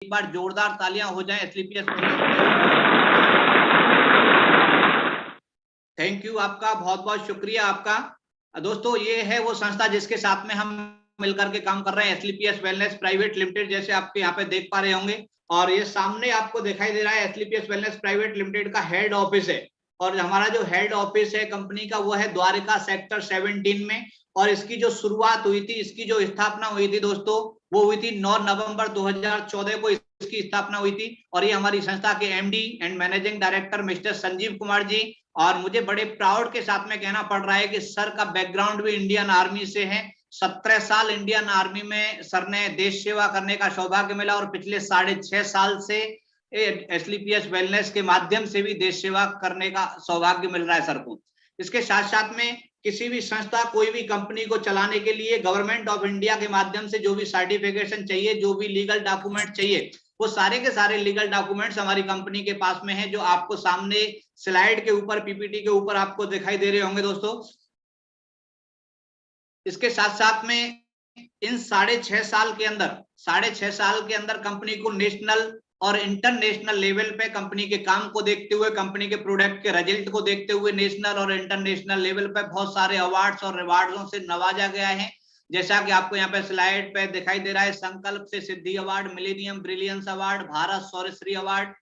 एक बार जोरदार तालियां हो जाएं एसलीपीएस। थैंक यू, आपका बहुत बहुत शुक्रिया आपका। दोस्तों ये है वो संस्था जिसके साथ में हम मिलकर के काम कर रहे हैं, एसलीपीएस वेलनेस प्राइवेट लिमिटेड, जैसे आपके यहाँ पे देख पा रहे होंगे। और ये सामने आपको दिखाई दे रहा है एसलीपीएस वेलनेस प्राइवेट लिमिटेड का हेड ऑफिस है। और हमारा जो हेड ऑफिस है कंपनी का वो है द्वारका सेक्टर 17 में। और इसकी जो शुरुआत हुई थी, इसकी जो स्थापना हुई थी दोस्तों, वो हुई थी 9 नवंबर 2014 को इसकी स्थापना हुई थी। और ये हमारी संस्था के MD and managing director mister Sanjeev Kumar ji. और मुझे बड़े प्राउड के साथ में कहना पड़ रहा है कि सर का बैकग्राउंड भी इंडियन आर्मी से है। 17 साल इंडियन आर्मी में सर ने देश सेवा करने का सौभाग्य मिला और पिछले 6.5 साल से एसलीपीएस वेलनेस के माध्यम से भी देश सेवा करने का सौभाग्य मिल रहा है सर को। इसके साथ साथ में किसी भी संस्था, कोई भी कंपनी को चलाने के लिए गवर्नमेंट ऑफ इंडिया के माध्यम से जो भी सर्टिफिकेशन चाहिए, जो भी लीगल डॉक्यूमेंट चाहिए, वो सारे के सारे लीगल डॉक्यूमेंट्स हमारी कंपनी के पास में है, जो आपको सामने स्लाइड के ऊपर, पीपीटी के ऊपर आपको दिखाई दे रहे होंगे दोस्तों। इसके साथ साथ में इन 6.5 साल के अंदर कंपनी को नेशनल और इंटरनेशनल लेवल पे कंपनी के काम को देखते हुए, कंपनी के प्रोडक्ट के रिजल्ट को देखते हुए नेशनल और इंटरनेशनल लेवल पे बहुत सारे अवार्ड्स और रिवार्ड्सों से नवाजा गया है। जैसा कि आपको यहाँ पे स्लाइड पे दिखाई दे रहा है, Sankalp Se Siddhi award, millennium brilliance award, Bharat Shauryashree award.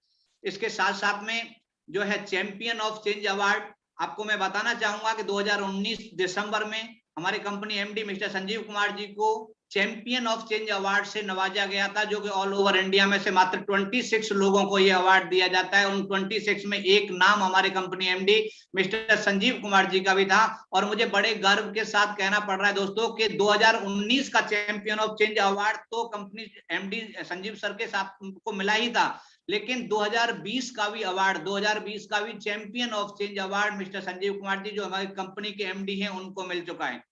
इसके साथ साथ में जो है चैंपियन ऑफ चेंज अवार्ड। आपको मैं बताना चाहूंगा कि 2019 दिसंबर में हमारे company MD mister Sanjeev Kumar ji को चैंपियन ऑफ चेंज अवार्ड से नवाजा गया था, जो कि ऑल ओवर इंडिया में से मात्र 26 लोगों को यह अवार्ड दिया जाता है। उन 26 में एक नाम हमारे company MD mister Sanjeev Kumar ji का भी था। और मुझे बड़े गर्व के साथ कहना पड़ रहा है दोस्तों कि 2019 का चैंपियन ऑफ चेंज अवार्ड तो कंपनी एमडी संजीव सर के साथ को मिला ही था, लेकिन 2020 का भी अवार्ड, 2020 का भी champion of change award mister Sanjeev Kumar ji जो हमारी कंपनी के एमडी हैं उनको मिल चुका है।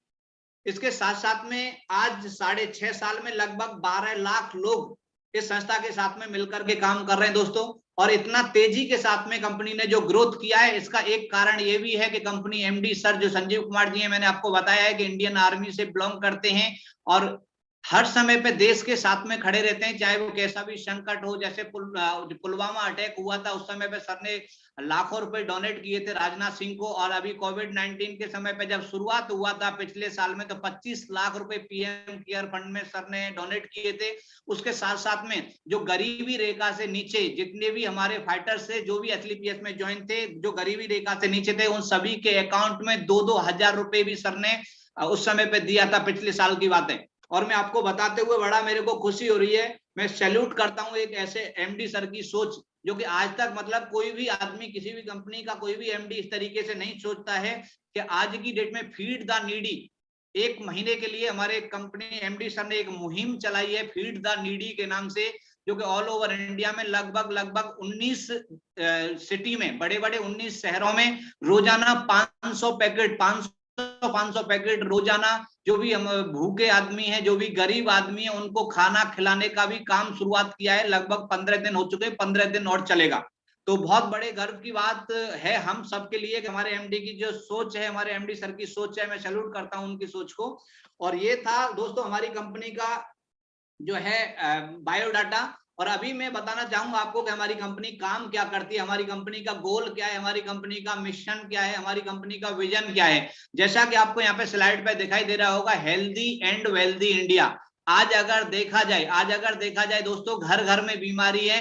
इसके साथ साथ में आज 6.5 साल में लगभग 12 लाख लोग इस संस्था के साथ में मिलकर के काम कर रहे हैं दोस्तों। और इतना तेजी के साथ में कंपनी ने जो ग्रोथ किया है, इसका एक कारण ये भी है कि कंपनी एमडी सर जो संजीव कुमार जी हैं, मैंने आपको बताया है कि इंडियन आर्मी से बिलोंग करते हैं और हर समय पे देश के साथ में खड़े रहते हैं, चाहे वो कैसा भी संकट हो। जैसे पुलवामा अटैक हुआ था, उस समय पे सर ने लाखों रुपए डोनेट किए थे राजनाथ सिंह को। और अभी कोविड-19 के समय पे जब शुरुआत हुआ था पिछले साल में, तो 25 लाख रुपए पीएम केयर फंड में सर ने डोनेट किए थे। उसके साथ साथ में जो गरीबी रेखा से नीचे जितने भी हमारे फाइटर्स थे, जो भी एसलीपीएस में ज्वाइन थे, जो गरीबी रेखा से नीचे थे, उन सभी के अकाउंट में 2-2 हजार रुपए भी सर ने उस समय पे दिया था, पिछले साल की बात है। और मैं आपको बताते हुए बड़ा मेरे को खुशी हो रही है, मैं सैल्यूट करता हूं एक ऐसे एमडी सर की सोच, जो कि आज तक मतलब कोई भी आदमी, किसी भी कंपनी का कोई भी एमडी इस तरीके से नहीं सोचता है कि आज की डेट में फीड द नीडी, एक महीने के लिए हमारे कंपनी एमडी सर ने एक मुहिम चलाई है फीड द नीडी के नाम से, जो कि ऑल ओवर इंडिया में लगभग 19 सिटी में, बड़े बड़े 19 शहरों में रोजाना 500 पैकेट रोजाना, जो भी हम भूखे आदमी हैं, जो भी गरीब आदमी है, उनको खाना खिलाने का भी काम शुरुआत किया है। लगभग 15 दिन हो चुके, 15 दिन और चलेगा। तो बहुत बड़े गर्व की बात है हम सबके लिए कि हमारे एमडी की जो सोच है, हमारे एमडी सर की सोच है, मैं सैल्यूट करता हूं उनकी सोच को। और ये था दोस्तों हमारी कंपनी का जो है बायोडाटा। और अभी मैं बताना चाहूंगा आपको कि हमारी कंपनी काम क्या करती है, हमारी कंपनी का गोल क्या है, हमारी कंपनी का मिशन क्या है, हमारी कंपनी का विजन क्या है। जैसा कि आपको यहाँ पे स्लाइड पे दिखाई दे रहा होगा, हेल्दी एंड वेल्दी इंडिया। आज अगर देखा जाए दोस्तों, घर घर में बीमारी है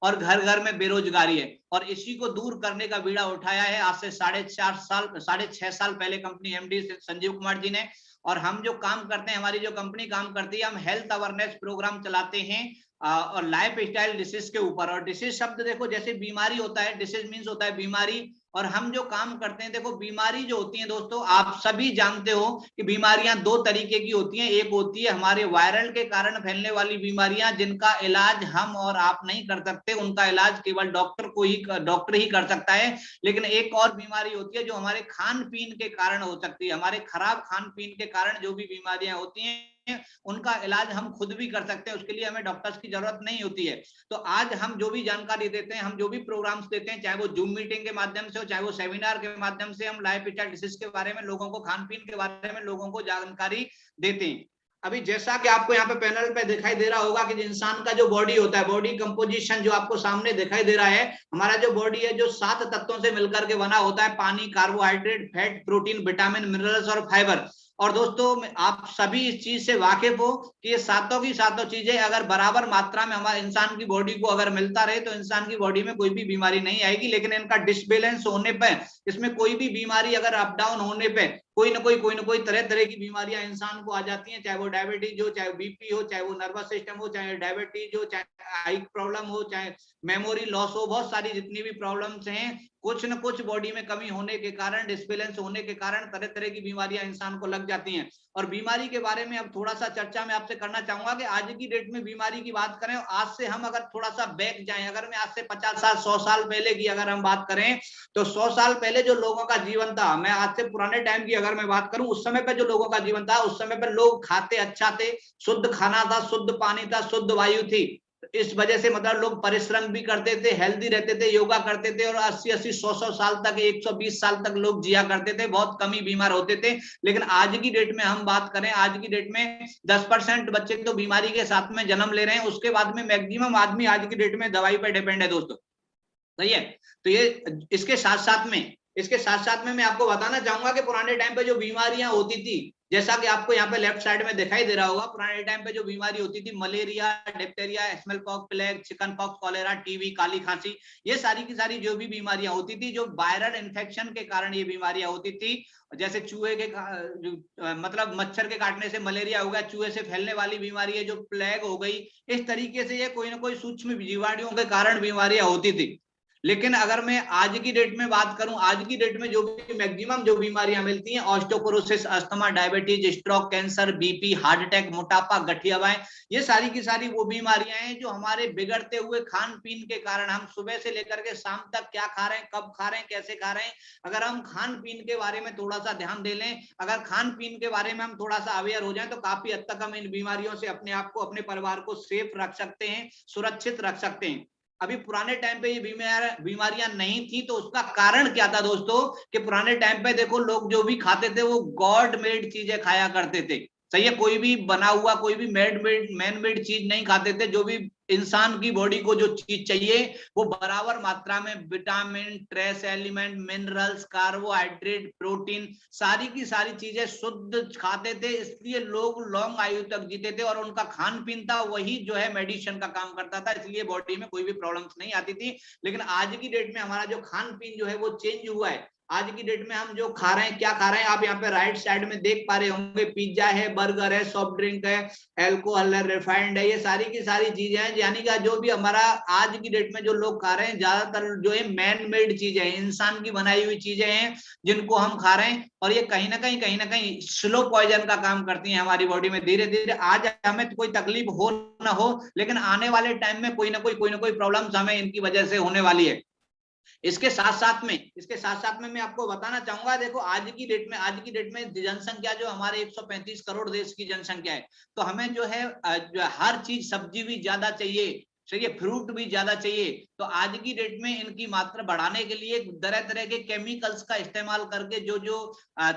और घर घर में बेरोजगारी है, और इसी को दूर करने का बीड़ा उठाया है आज से 6.5 साल पहले कंपनी एमडी संजीव कुमार जी ने। और हम जो काम करते हैं, हमारी जो कंपनी काम करती है, हम हेल्थ अवेयरनेस प्रोग्राम चलाते हैं और लाइफ स्टाइल डिसीज के ऊपर। और डिसीज शब्द देखो, जैसे बीमारी होता है, डिसीज मीन्स होता है बीमारी, और हम जो काम करते हैं, देखो बीमारी जो होती है दोस्तों, आप सभी जानते हो कि बीमारियां 2 तरीके की होती हैं। एक होती है हमारे वायरल के कारण फैलने वाली बीमारियां, जिनका इलाज हम और आप नहीं कर सकते, उनका इलाज केवल डॉक्टर ही कर सकता है। लेकिन एक और बीमारी होती है जो हमारे खान पीन के कारण हो सकती है, हमारे खराब खान पीन के कारण जो भी बीमारियां होती हैं, उनका इलाज हम खुद भी कर सकते हैं, उसके लिए हमें डॉक्टर्स की जरूरत नहीं होती है। तो आज हम जो भी जानकारी देते हैं, हम जो भी प्रोग्राम्स देते हैं, चाहे वो जूम मीटिंग के माध्यम से हो, चाहे वो सेमिनार के माध्यम से, हम लाइफ स्टाइल डिसीज के बारे में लोगों को, खान पीन के बारे में लोगों को जानकारी देते हैं। अभी जैसा कि आपको यहाँ पे पैनल पे दिखाई दे रहा होगा कि इंसान का जो बॉडी होता है, बॉडी कंपोजिशन जो आपको सामने दिखाई दे रहा है, हमारा जो बॉडी है जो 7 तत्वों से मिलकर के बना होता है, पानी, carbohydrate, fat, protein, vitamin, minerals और फाइबर। और दोस्तों आप सभी इस चीज से वाकिफ हो कि ये सातों की सातों चीजें अगर बराबर मात्रा में हमारे इंसान की बॉडी को अगर मिलता रहे तो इंसान की बॉडी में कोई भी बीमारी नहीं आएगी। लेकिन इनका डिसबैलेंस होने पर, इसमें कोई भी बीमारी अगर अप डाउन होने पे कोई ना कोई तरह तरह की बीमारियां इंसान को आ जाती हैं, चाहे वो डायबिटीज हो, चाहे बीपी हो, चाहे वो नर्वस सिस्टम हो, चाहे डायबिटीज हो, चाहे आई प्रॉब्लम हो, चाहे मेमोरी लॉस हो, बहुत सारी जितनी भी प्रॉब्लम्स हैं, कुछ न कुछ बॉडी में कमी होने के कारण, डिसबैलेंस होने के कारण तरह तरह की बीमारियां इंसान को लग जाती हैं। और बीमारी के बारे में अब थोड़ा सा चर्चा मैं आपसे करना चाहूंगा कि आज की डेट में बीमारी की बात करें, आज से हम अगर थोड़ा सा बैक जाएं, अगर मैं आज से 50 साल 100 साल पहले की अगर हम बात करें तो 100 साल पहले जो लोगों का जीवन था, मैं आज से पुराने टाइम की अगर मैं बात करूं, उस समय पर जो लोगों का जीवन था, उस समय पर लोग खाते अच्छा थे, शुद्ध खाना था, शुद्ध पानी था, शुद्ध वायु थी। इस वजह से मतलब लोग परिश्रम भी करते थे, हेल्दी रहते थे, योगा करते थे और 80-80 100-100 साल तक, 120 साल तक लोग जिया करते थे, बहुत कम ही बीमार होते थे। लेकिन आज की डेट में हम बात करें, आज की डेट में 10% बच्चे तो बीमारी के साथ में जन्म ले रहे हैं, उसके बाद में मैक्सिमम आदमी आज की डेट में दवाई पर डिपेंड है दोस्तों, सही है। तो ये इसके साथ साथ में मैं आपको बताना चाहूंगा कि पुराने टाइम पे जो बीमारियां होती थी, जैसा कि आपको यहाँ पे लेफ्ट साइड में दिखाई दे रहा होगा, पुराने टाइम पे जो बीमारी होती थी, malaria, diphtheria, smallpox, plague, chicken pox, cholera, TB, काली खांसी, ये सारी की सारी जो भी बीमारियां होती थी, जो वायरल इन्फेक्शन के कारण ये बीमारियां होती थी, जैसे चूहे के मतलब मच्छर के काटने से मलेरिया हो गया, चूहे से फैलने वाली बीमारी है जो प्लेग हो गई, इस तरीके से ये कोई ना कोई सूक्ष्म जीवाणुओं के कारण बीमारियां होती थी। लेकिन अगर मैं आज की डेट में बात करूं, आज की डेट में जो भी मैक्सिमम जो बीमारियां मिलती हैं, osteoporosis, asthma, diabetes, stroke, cancer, BP, heart attack, मोटापा, गठियावाएं, ये सारी की सारी वो बीमारियां हैं जो हमारे बिगड़ते हुए खान पीन के कारण, हम सुबह से लेकर के शाम तक क्या खा रहे हैं, कब खा रहे हैं, कैसे खा रहे हैं, अगर हम खान पीन के बारे में थोड़ा सा ध्यान दे लें, अगर खान पीन के बारे में हम थोड़ा सा अवेयर हो जाएं, तो काफी हद तक हम इन बीमारियों से अपने आप को, अपने परिवार को सेफ रख सकते हैं, सुरक्षित रख सकते हैं। अभी पुराने टाइम पे ये बीमारियां नहीं थी, तो उसका कारण क्या था दोस्तों, कि पुराने टाइम पे देखो लोग जो भी खाते थे वो गॉड मेड चीजें खाया करते थे, सही है, कोई भी बना हुआ, कोई भी मैन मेड चीज नहीं खाते थे। जो भी इंसान की बॉडी को जो चीज चाहिए वो बराबर मात्रा में vitamin, trace element, minerals, carbohydrate, protein, सारी की सारी चीजें शुद्ध खाते थे, इसलिए लोग लॉन्ग आयु तक जीते थे और उनका खान पीन था वही जो है मेडिसिन का काम करता था, इसलिए बॉडी में कोई भी प्रॉब्लम्स नहीं आती थी। लेकिन आज की डेट में हमारा जो खान पीन जो है वो चेंज हुआ है। आज की डेट में हम जो खा रहे हैं, क्या खा रहे हैं, आप यहाँ पे राइट साइड में देख पा रहे होंगे, पिज्जा है, बर्गर है, सॉफ्ट ड्रिंक है, एल्कोहल है, रिफाइंड है, ये सारी की सारी चीजें हैं, यानी कि जो भी हमारा आज की डेट में जो लोग खा रहे हैं, ज्यादातर जो है मैन मेड चीजें हैं, इंसान की बनाई हुई चीजें हैं जिनको हम खा रहे हैं, और ये कहीं ना कहीं स्लो पॉइजन का काम करती हैं हमारी बॉडी में। धीरे धीरे आज हमें कोई तकलीफ हो ना हो, लेकिन आने वाले टाइम में कोई ना कोई प्रॉब्लम हमें इनकी वजह से होने वाली है। इसके साथ साथ में मैं आपको बताना चाहूंगा, देखो आज की डेट में जनसंख्या जो हमारे 135 करोड़ देश की जनसंख्या है, तो हमें जो है हर चीज, सब्जी भी ज्यादा चाहिए, चाहिए फ्रूट भी ज्यादा चाहिए। तो आज की डेट में इनकी मात्रा बढ़ाने के लिए तरह तरह के केमिकल्स का इस्तेमाल करके जो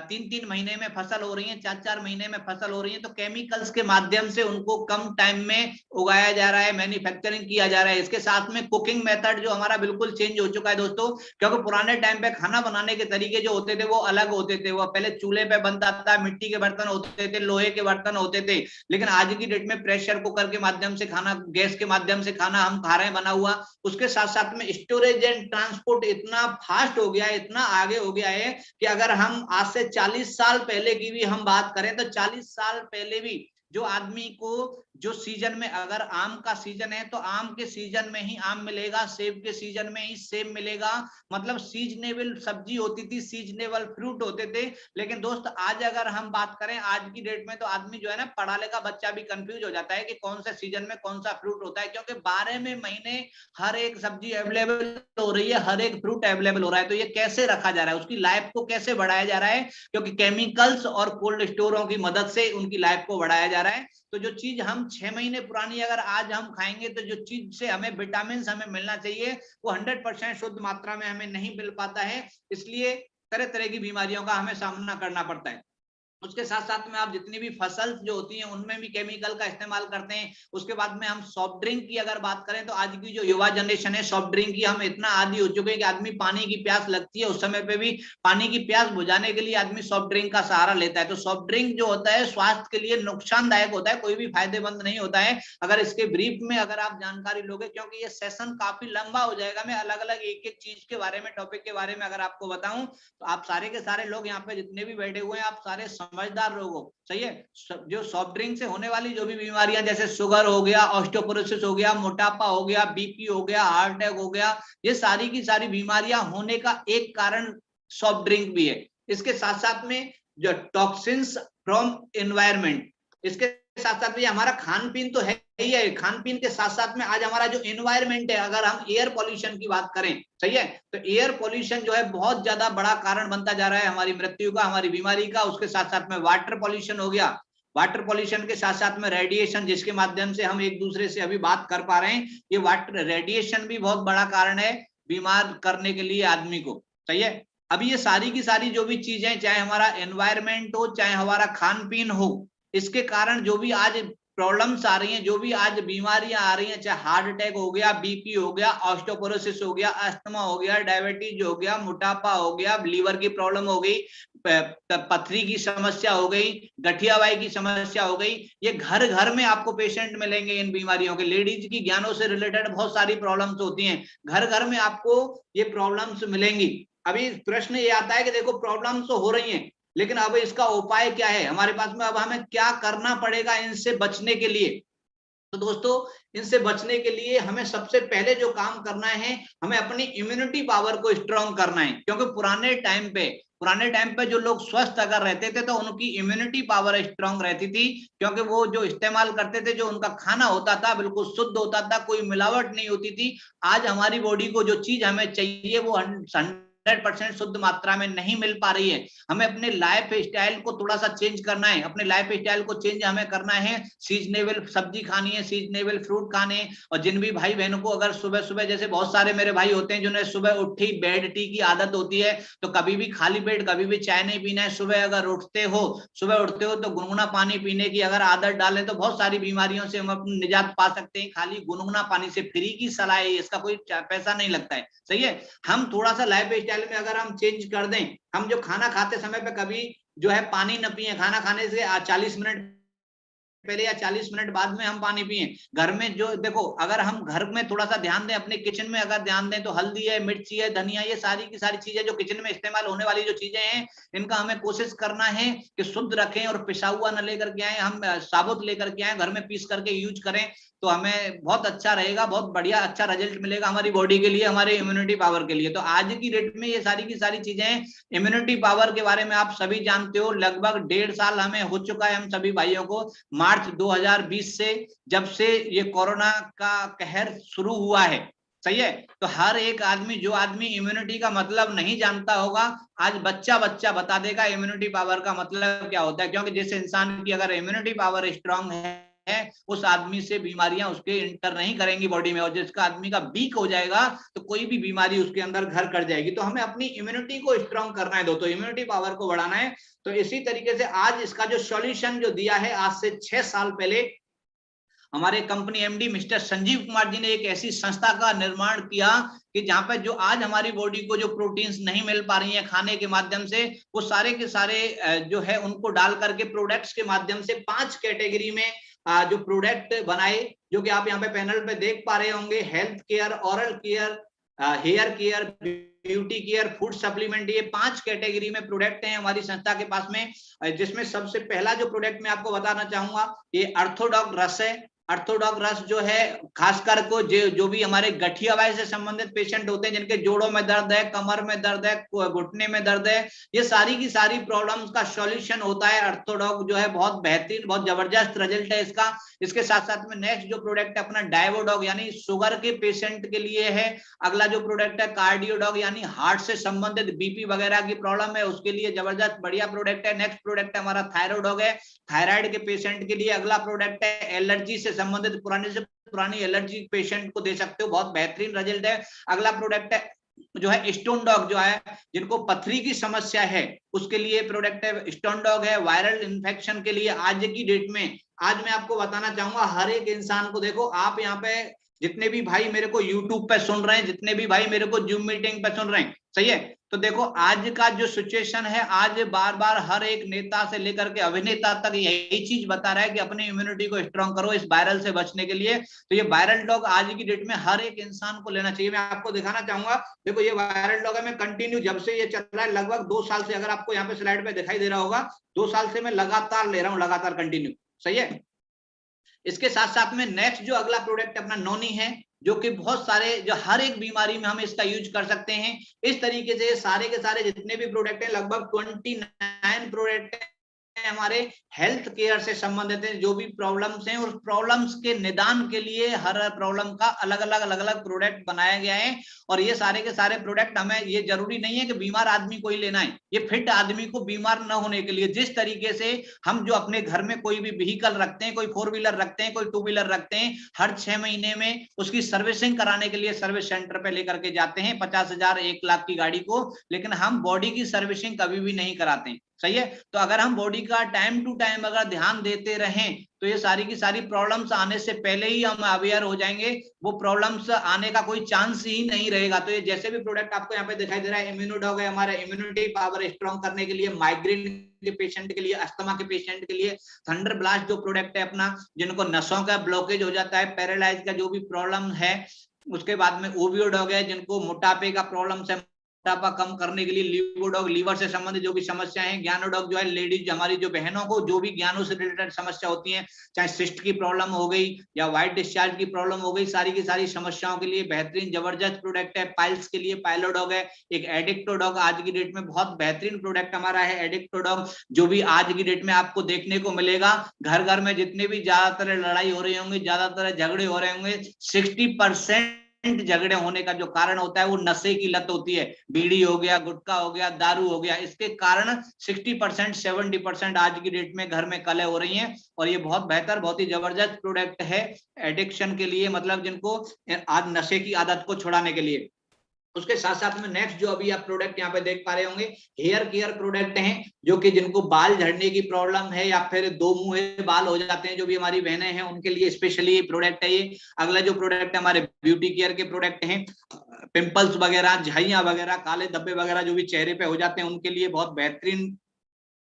3-3 महीने में फसल हो रही है, 4-4 महीने में फसल हो रही है, तो केमिकल्स के माध्यम से उनको कम टाइम में उगाया जा रहा है, मैन्युफैक्चरिंग किया जा रहा है। इसके साथ में कुकिंग मेथड जो हमारा बिल्कुल चेंज हो चुका है दोस्तों, क्योंकि पुराने टाइम पे खाना बनाने के तरीके जो होते थे वो अलग होते थे, वो पहले चूल्हे पे बनता था, मिट्टी के बर्तन होते थे, लोहे के बर्तन होते थे। लेकिन आज की डेट में प्रेशर कुकर के माध्यम से खाना, गैस के माध्यम से खाना हम खा रहे हैं बना हुआ। उसके साथ साथ में स्टोरेज एंड ट्रांसपोर्ट इतना फास्ट हो गया है, इतना आगे हो गया है कि अगर हम आज से 40 साल पहले की भी हम बात करें तो 40 साल पहले भी जो आदमी को जो सीजन में, अगर आम का सीजन है तो आम के सीजन में ही आम मिलेगा, सेब के सीजन में ही सेब मिलेगा, मतलब सीजनेबल सब्जी होती थी, सीजनेबल फ्रूट होते थे। लेकिन दोस्त आज अगर हम बात करें आज की डेट में, तो आदमी जो है ना, पढ़ा लिखा बच्चा भी कंफ्यूज हो जाता है कि कौन सा सीजन में कौन सा फ्रूट होता है, क्योंकि 12 में महीने हर एक सब्जी अवेलेबल हो रही है, हर एक फ्रूट अवेलेबल हो रहा है। तो ये कैसे रखा जा रहा है, उसकी लाइफ को कैसे बढ़ाया जा रहा है, क्योंकि केमिकल्स और कोल्ड स्टोरों की मदद से उनकी लाइफ को बढ़ाया जा रहा है। तो जो चीज हम 6 महीने पुरानी अगर आज हम खाएंगे, तो जो चीज से हमें विटामिन हमें मिलना चाहिए वो 100% शुद्ध मात्रा में हमें नहीं मिल पाता है, इसलिए तरह तरह की बीमारियों का हमें सामना करना पड़ता है। उसके साथ साथ में आप जितनी भी फसल जो होती हैं उनमें भी केमिकल का इस्तेमाल करते हैं। उसके बाद में हम सॉफ्ट ड्रिंक की अगर बात करें तो आज की जो युवा जनरेशन है सॉफ्ट ड्रिंक की हम इतना आदी हो चुके हैं कि आदमी पानी की प्यास लगती है उस समय पे भी पानी की प्यास बुझाने के लिए आदमी सॉफ्ट ड्रिंक का सहारा लेता है। तो सॉफ्ट ड्रिंक जो होता है स्वास्थ्य के लिए नुकसानदायक होता है, कोई भी फायदेमंद नहीं होता है। अगर इसके ब्रीफ में अगर आप जानकारी लोगे, क्योंकि ये सेशन काफी लंबा हो जाएगा, मैं अलग अलग एक एक चीज के बारे में, टॉपिक के बारे में अगर आपको बताऊं तो आप सारे के सारे लोग यहाँ पे जितने भी बैठे हुए हैं आप सारे समझदार लोग हो, सही है। जो सॉफ्ट ड्रिंक से होने वाली जो भी बीमारियां जैसे शुगर हो गया, ऑस्टियोपोरोसिस हो गया, मोटापा हो गया, बीपी हो गया, हार्ट अटैक हो गया, ये सारी की सारी बीमारियां होने का एक कारण सॉफ्ट ड्रिंक भी है। इसके साथ साथ में जो टॉक्सिन्स फ्रॉम एनवायरमेंट, इसके साथ साथ में हमारा खान पीन तो है ही है, खान पीन के साथ साथ में आज हमारा जो एनवायरमेंट है, अगर हम एयर पॉल्यूशन की बात करें, सही है, तो एयर पॉल्यूशन जो है बहुत ज्यादा बड़ा कारण बनता जा रहा है हमारी मृत्यु का, हमारी बीमारी का। उसके साथ साथ में वाटर पॉल्यूशन हो गया, वाटर पॉल्यूशन के साथ साथ में रेडिएशन, जिसके माध्यम से हम एक दूसरे से अभी बात कर पा रहे हैं, ये वाटर रेडिएशन भी बहुत बड़ा कारण है बीमार करने के लिए आदमी को, सही है। अभी ये सारी की सारी जो भी चीजें, चाहे हमारा एनवायरमेंट हो, चाहे हमारा खान पीन हो, इसके कारण जो भी आज प्रॉब्लम्स आ रही हैं, जो भी आज बीमारियां आ रही हैं, चाहे हार्ट अटैक हो गया, बीपी हो गया, ऑस्टियोपोरोसिस हो गया, अस्थमा हो गया, डायबिटीज हो गया, मोटापा हो गया, लीवर की प्रॉब्लम हो गई, पथरी की समस्या हो गई, गठियावाई की समस्या हो गई, ये घर घर में आपको पेशेंट मिलेंगे इन बीमारियों के। लेडीज की ज्ञानों से रिलेटेड बहुत सारी प्रॉब्लम्स होती हैं, घर घर में आपको ये प्रॉब्लम्स मिलेंगी। अभी प्रश्न ये आता है कि देखो प्रॉब्लम्स तो हो रही हैं, लेकिन अब इसका उपाय क्या है हमारे पास में, अब हमें क्या करना पड़ेगा इनसे बचने के लिए। तो दोस्तों, इनसे बचने के लिए हमें सबसे पहले जो काम करना है, हमें अपनी इम्यूनिटी पावर को स्ट्रांग करना है। क्योंकि पुराने टाइम पे जो लोग स्वस्थ अगर रहते थे तो उनकी इम्यूनिटी पावर स्ट्रांग रहती थी, क्योंकि वो जो इस्तेमाल करते थे, जो उनका खाना होता था बिल्कुल शुद्ध होता था, कोई मिलावट नहीं होती थी। आज हमारी बॉडी को जो चीज हमें चाहिए वो 100% शुद्ध मात्रा में नहीं मिल पा रही है। हमें अपने लाइफ स्टाइल को थोड़ा सा चेंज करना है, अपने लाइफ स्टाइल को चेंज हमें करना है। सीजनेबल सब्जी खानी है, सीजनेबल फ्रूट खाने, और जिन भी भाई बहनों को अगर सुबह सुबह, जैसे बहुत सारे मेरे भाई होते हैं जिन्हें सुबह उठी बेड टी की आदत होती है, तो कभी भी खाली पेट कभी भी चाय नहीं पीना है। सुबह अगर सुबह उठते हो तो गुनगुना पानी पीने की अगर आदत डालें तो बहुत सारी बीमारियों से हम अपनी निजात पा सकते हैं। खाली गुनगुना पानी से, फ्री की सलाह है, इसका कोई पैसा नहीं लगता है, सही है। हम थोड़ा सा लाइफ स्टाइल में अगर हम चेंज कर दें, हम जो खाना खाते समय पे कभी जो है पानी न पिए, खाना खाने से 40 मिनट पहले या 40 मिनट बाद में हम पानी पिए। घर में जो देखो, अगर हम घर में थोड़ा सा ध्यान दें, अपने किचन में अगर ध्यान दें, तो हल्दी है, मिर्ची है, धनिया, ये सारी की सारी चीजें जो किचन में इस्तेमाल होने वाली जो चीजें हैं, इनका हमें कोशिश करना है कि शुद्ध रखें, और पिसा हुआ न लेकर के आए, हम साबुत लेकर के आए, घर में पीस करके यूज करें, तो हमें बहुत अच्छा रहेगा, बहुत बढ़िया अच्छा रिजल्ट मिलेगा हमारी बॉडी के लिए, हमारे इम्यूनिटी पावर के लिए। तो आज की डेट में ये सारी की सारी चीजें, इम्यूनिटी पावर के बारे में आप सभी जानते हो। लगभग 1.5 साल हमें हो चुका है हम सभी भाइयों को, मार्च 2020 से, जब से ये कोरोना का कहर शुरू हुआ है, सही है। तो हर एक आदमी, जो आदमी इम्यूनिटी का मतलब नहीं जानता होगा, आज बच्चा बच्चा बता देगा इम्यूनिटी पावर का मतलब क्या होता है। क्योंकि जिस इंसान की अगर इम्यूनिटी पावर स्ट्रांग है, उस आदमी से बीमारियां उसके इंटर नहीं करेंगी बॉडी में, और जिसका आदमी का वीक हो जाएगा तो कोई भी बीमारी उसके अंदर घर कर जाएगी। तो हमें अपनी इम्यूनिटी को स्ट्रांग करना है दोस्तों, इम्यूनिटी पावर को बढ़ाना है। तो इसी तरीके से आज इसका जो सॉल्यूशन जो दिया है, आज से 6 साल पहले हमारे company MD mister Sanjeev Kumar ji ने एक ऐसी संस्था का निर्माण किया कि जहां पर जो आज हमारी बॉडी को जो प्रोटीन्स नहीं मिल पा रही हैं खाने के माध्यम से, वो सारे के सारे जो है उनको डाल करके प्रोडक्ट्स के माध्यम से 5 कैटेगरी में जो प्रोडक्ट बनाए, जो कि आप यहाँ पे पैनल पे देख पा रहे होंगे। Health care, oral care, hair care, beauty care, food supplement, ये 5 कैटेगरी में प्रोडक्ट हैं हमारी संस्था के पास में। जिसमें सबसे पहला जो प्रोडक्ट मैं आपको बताना चाहूंगा, ये अर्थोडॉक रस है। अर्थोडॉक रस जो है, खासकर को जो भी हमारे गठियावाई से संबंधित पेशेंट होते हैं, जिनके जोड़ों में दर्द है, कमर में दर्द है, घुटने में दर्द है, ये सारी की सारी प्रॉब्लम्स का सॉल्यूशन होता है अर्थोडॉक जो है। बहुत बेहतरीन, बहुत जबरदस्त रिजल्ट है इसका। इसके साथ साथ में नेक्स्ट जो प्रोडक्ट है अपना डायवोडॉग, यानी शुगर के पेशेंट के लिए है। अगला जो प्रोडक्ट है कार्डियोडॉग, यानी हार्ट से संबंधित बीपी वगैरह की प्रॉब्लम है उसके लिए जबरदस्त बढ़िया प्रोडक्ट है। नेक्स्ट प्रोडक्ट है हमारा थायरोडॉग है, थायराइड के पेशेंट के लिए। अगला प्रोडक्ट है एलर्जी से संबंधित, पुरानी से पुरानी एलर्जी पेशेंट को दे सकते हो, बहुत बेहतरीन रिजल्ट है। अगला प्रोडक्ट है जो है स्टोन डॉग जो है, जिनको पथरी की समस्या है उसके लिए प्रोडक्ट है स्टोन डॉग है। वायरल इन्फेक्शन के लिए आज की डेट में, आज मैं आपको बताना चाहूंगा हर एक इंसान को, देखो आप यहाँ पे जितने भी भाई मेरे को यूट्यूब पे सुन रहे हैं, जितने भी भाई मेरे को जूम मीटिंग पे सुन रहे हैं, सही है, तो देखो आज का जो सिचुएशन है, आज बार बार हर एक नेता से लेकर के अभिनेता तक यही चीज बता रहा है कि अपनी इम्यूनिटी को स्ट्रांग करो इस वायरल से बचने के लिए। तो ये वायरल डॉग आज की डेट में हर एक इंसान को लेना चाहिए। मैं आपको दिखाना चाहूंगा, देखो ये वायरल डॉग है, मैं कंटिन्यू जब से ये चल रहा है लगभग 2 साल से, अगर आपको यहाँ पे स्लाइड पे दिखाई दे रहा होगा, 2 साल से मैं लगातार ले रहा हूँ, लगातार कंटिन्यू, सही है। इसके साथ साथ में नेक्स्ट जो अगला प्रोडक्ट अपना नोनी है, जो कि बहुत सारे, जो हर एक बीमारी में हम इसका यूज कर सकते हैं। इस तरीके से सारे के सारे जितने भी प्रोडक्ट हैं, लगभग 29 प्रोडक्ट हमारे हेल्थ केयर से संबंधित है। जो भी प्रॉब्लम्स हैं उस प्रॉब्लम्स के निदान के लिए हर प्रॉब्लम का अलग अलग प्रोडक्ट बनाया गया है। और ये सारे के सारे प्रोडक्ट, हमें ये जरूरी नहीं है कि बीमार आदमी को ही लेना है, ये फिट आदमी को बीमार न होने के लिए, जिस तरीके से हम जो अपने घर में कोई भी व्हीकल रखते हैं, कोई 4 व्हीलर रखते हैं, कोई 2 व्हीलर रखते हैं, हर 6 महीने में उसकी सर्विसिंग कराने के लिए सर्विस सेंटर पे लेकर के जाते हैं 50,000 1 लाख की गाड़ी को, लेकिन हम बॉडी की सर्विसिंग कभी भी नहीं कराते, सही है। तो अगर हम बॉडी का टाइम टू टाइम अगर ध्यान देते रहें, तो ये सारी की सारी प्रॉब्लम्स आने से पहले ही हम अवेयर हो जाएंगे, वो प्रॉब्लम्स आने का कोई चांस ही नहीं रहेगा। तो ये जैसे भी प्रोडक्ट आपको यहाँ पे दिखाई दे रहा है, इम्यूनोडॉग है हमारा इम्यूनिटी पावर स्ट्रॉन्ग करने के लिए, माइग्रेन के पेशेंट के लिए, अस्थमा के पेशेंट के लिए, थंडर ब्लास्ट जो प्रोडक्ट है अपना, जिनको नसों का ब्लॉकेज हो जाता है, पैरालाइज का जो भी प्रॉब्लम है, उसके बाद में ओवियोडॉग है जिनको मोटापे का प्रॉब्लम है, मोटापा कम करने के लिए, लिवोडॉग लीवर से संबंधित जो भी समस्या है, ज्ञानोडॉग जो है लेडीज हमारी जो बहनों को जो भी ज्ञानों से रिलेटेड समस्या होती है, चाहे सिस्ट की प्रॉब्लम हो गई या व्हाइट डिस्चार्ज की प्रॉब्लम हो गई, सारी की सारी समस्याओं के लिए बेहतरीन जबरदस्त प्रोडक्ट है। पाइल्स के लिए पाइलोडॉग है। एक एडिक्टोडॉग आज की डेट में बहुत बेहतरीन प्रोडक्ट हमारा है एडिक्टोडॉग, जो भी आज की डेट में आपको देखने को मिलेगा। घर घर में जितने भी ज्यादातर लड़ाई हो रही होंगी, ज्यादातर झगड़े हो रहे होंगे, 60% झगड़े होने का जो कारण होता है वो नशे की लत होती है। बीड़ी हो गया, गुटखा हो गया, दारू हो गया, इसके कारण 60% 70% आज की डेट में घर में कलह हो रही हैं। और ये बहुत बेहतर, बहुत ही जबरदस्त प्रोडक्ट है एडिक्शन के लिए, मतलब जिनको आज नशे की आदत को छुड़ाने के लिए। उसके साथ साथ में नेक्स्ट जो अभी आप प्रोडक्ट यहाँ पे देख पा रहे होंगे, हेयर केयर प्रोडक्ट हैं, जो कि जिनको बाल झड़ने की प्रॉब्लम है या फिर 2 मुंहे बाल हो जाते हैं, जो भी हमारी बहनें हैं उनके लिए स्पेशली प्रोडक्ट है ये। अगला जो प्रोडक्ट है हमारे ब्यूटी केयर के प्रोडक्ट हैं, पिंपल्स वगैरह, झाइयां वगैरह, काले धब्बे वगैरह जो भी चेहरे पे हो जाते हैं उनके लिए बहुत बेहतरीन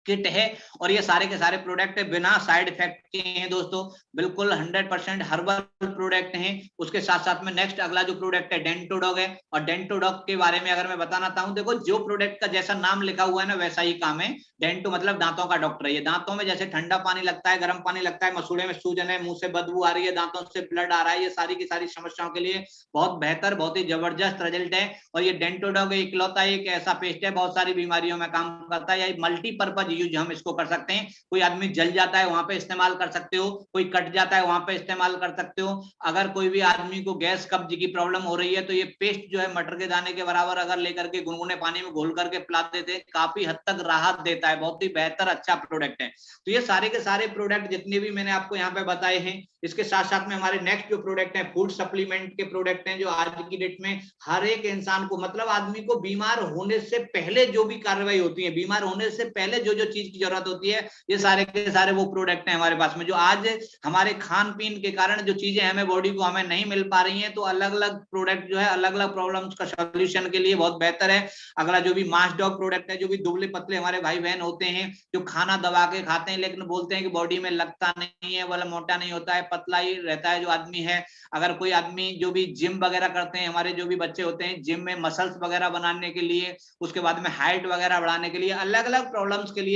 किट है। और ये सारे के सारे प्रोडक्ट बिना साइड इफेक्ट के हैं दोस्तों, बिल्कुल 100% हर्बल प्रोडक्ट हैं। उसके साथ साथ में नेक्स्ट अगला जो प्रोडक्ट है डेंटोडॉग है। और डेंटोडॉग के बारे में अगर मैं बताना चाहूँ, देखो जो प्रोडक्ट का जैसा नाम लिखा हुआ है ना वैसा ही काम है। डेंटो मतलब दांतों का डॉक्टर है। ये दांतों में जैसे ठंडा पानी लगता है, गर्म पानी लगता है, मसूड़े में सूजन है, मुंह से बदबू आ रही है, दांतों से ब्लड आ रहा है, ये सारी की सारी समस्याओं के लिए बहुत बेहतर, बहुत ही जबरदस्त रिजल्ट है। और ये डेंटोडॉग इकलौता एक ऐसा पेस्ट है, बहुत सारी बीमारियों में काम करता है, या मल्टीपर्पज यूज हम इसको कर सकते हैं। कोई आदमी जल जाता है वहां पे इस्तेमाल कर सकते हो, कोई कट जाता है वहां पे इस्तेमाल कर सकते हो। अगर कोई भी आदमी को गैस कब्ज की प्रॉब्लम हो रही है तो ये पेस्ट जो है मटर के दाने के बराबर अगर लेकर के गुनगुने पानी में घोल करके पिला देते हैं, काफी हद तक राहत देता है, बहुत ही बेहतर अच्छा प्रोडक्ट है। तो ये सारे के सारे प्रोडक्ट जितने भी मैंने आपको यहाँ पे बताए हैं, इसके साथ साथ में हमारे नेक्स्ट जो प्रोडक्ट है फूड सप्लीमेंट के प्रोडक्ट हैं, जो आज की डेट में हर एक इंसान को, मतलब आदमी को बीमार होने से पहले जो भी कार्रवाई होती है, बीमार होने से पहले जो जो चीज की जरूरत होती है, ये सारे के सारे वो प्रोडक्ट हैं हमारे पास में। जो आज हमारे खान पीन के कारण जो चीजें हमें बॉडी को हमें नहीं मिल पा रही हैं, तो अलग अलग प्रोडक्ट जो है अलग अलग प्रॉब्लम्स का सोल्यूशन के लिए बहुत बेहतर है। अगला जो भी मास डॉग प्रोडक्ट है, जो भी दुबले पतले हमारे भाई बहन होते हैं, जो खाना दबा के खाते हैं लेकिन बोलते हैं कि बॉडी में लगता नहीं है, वाला मोटा नहीं होता है, पतला ही रहता है जो आदमी है। अगर कोई आदमी जो भी जिम वगैरह करते हैं, हमारे जो भी बच्चे होते हैं जिम में मसल्स वगैरह बनाने के लिए, उसके बाद में हाइट वगैरह बढ़ाने के लिए, अलग अलग प्रॉब्लम्स के लिए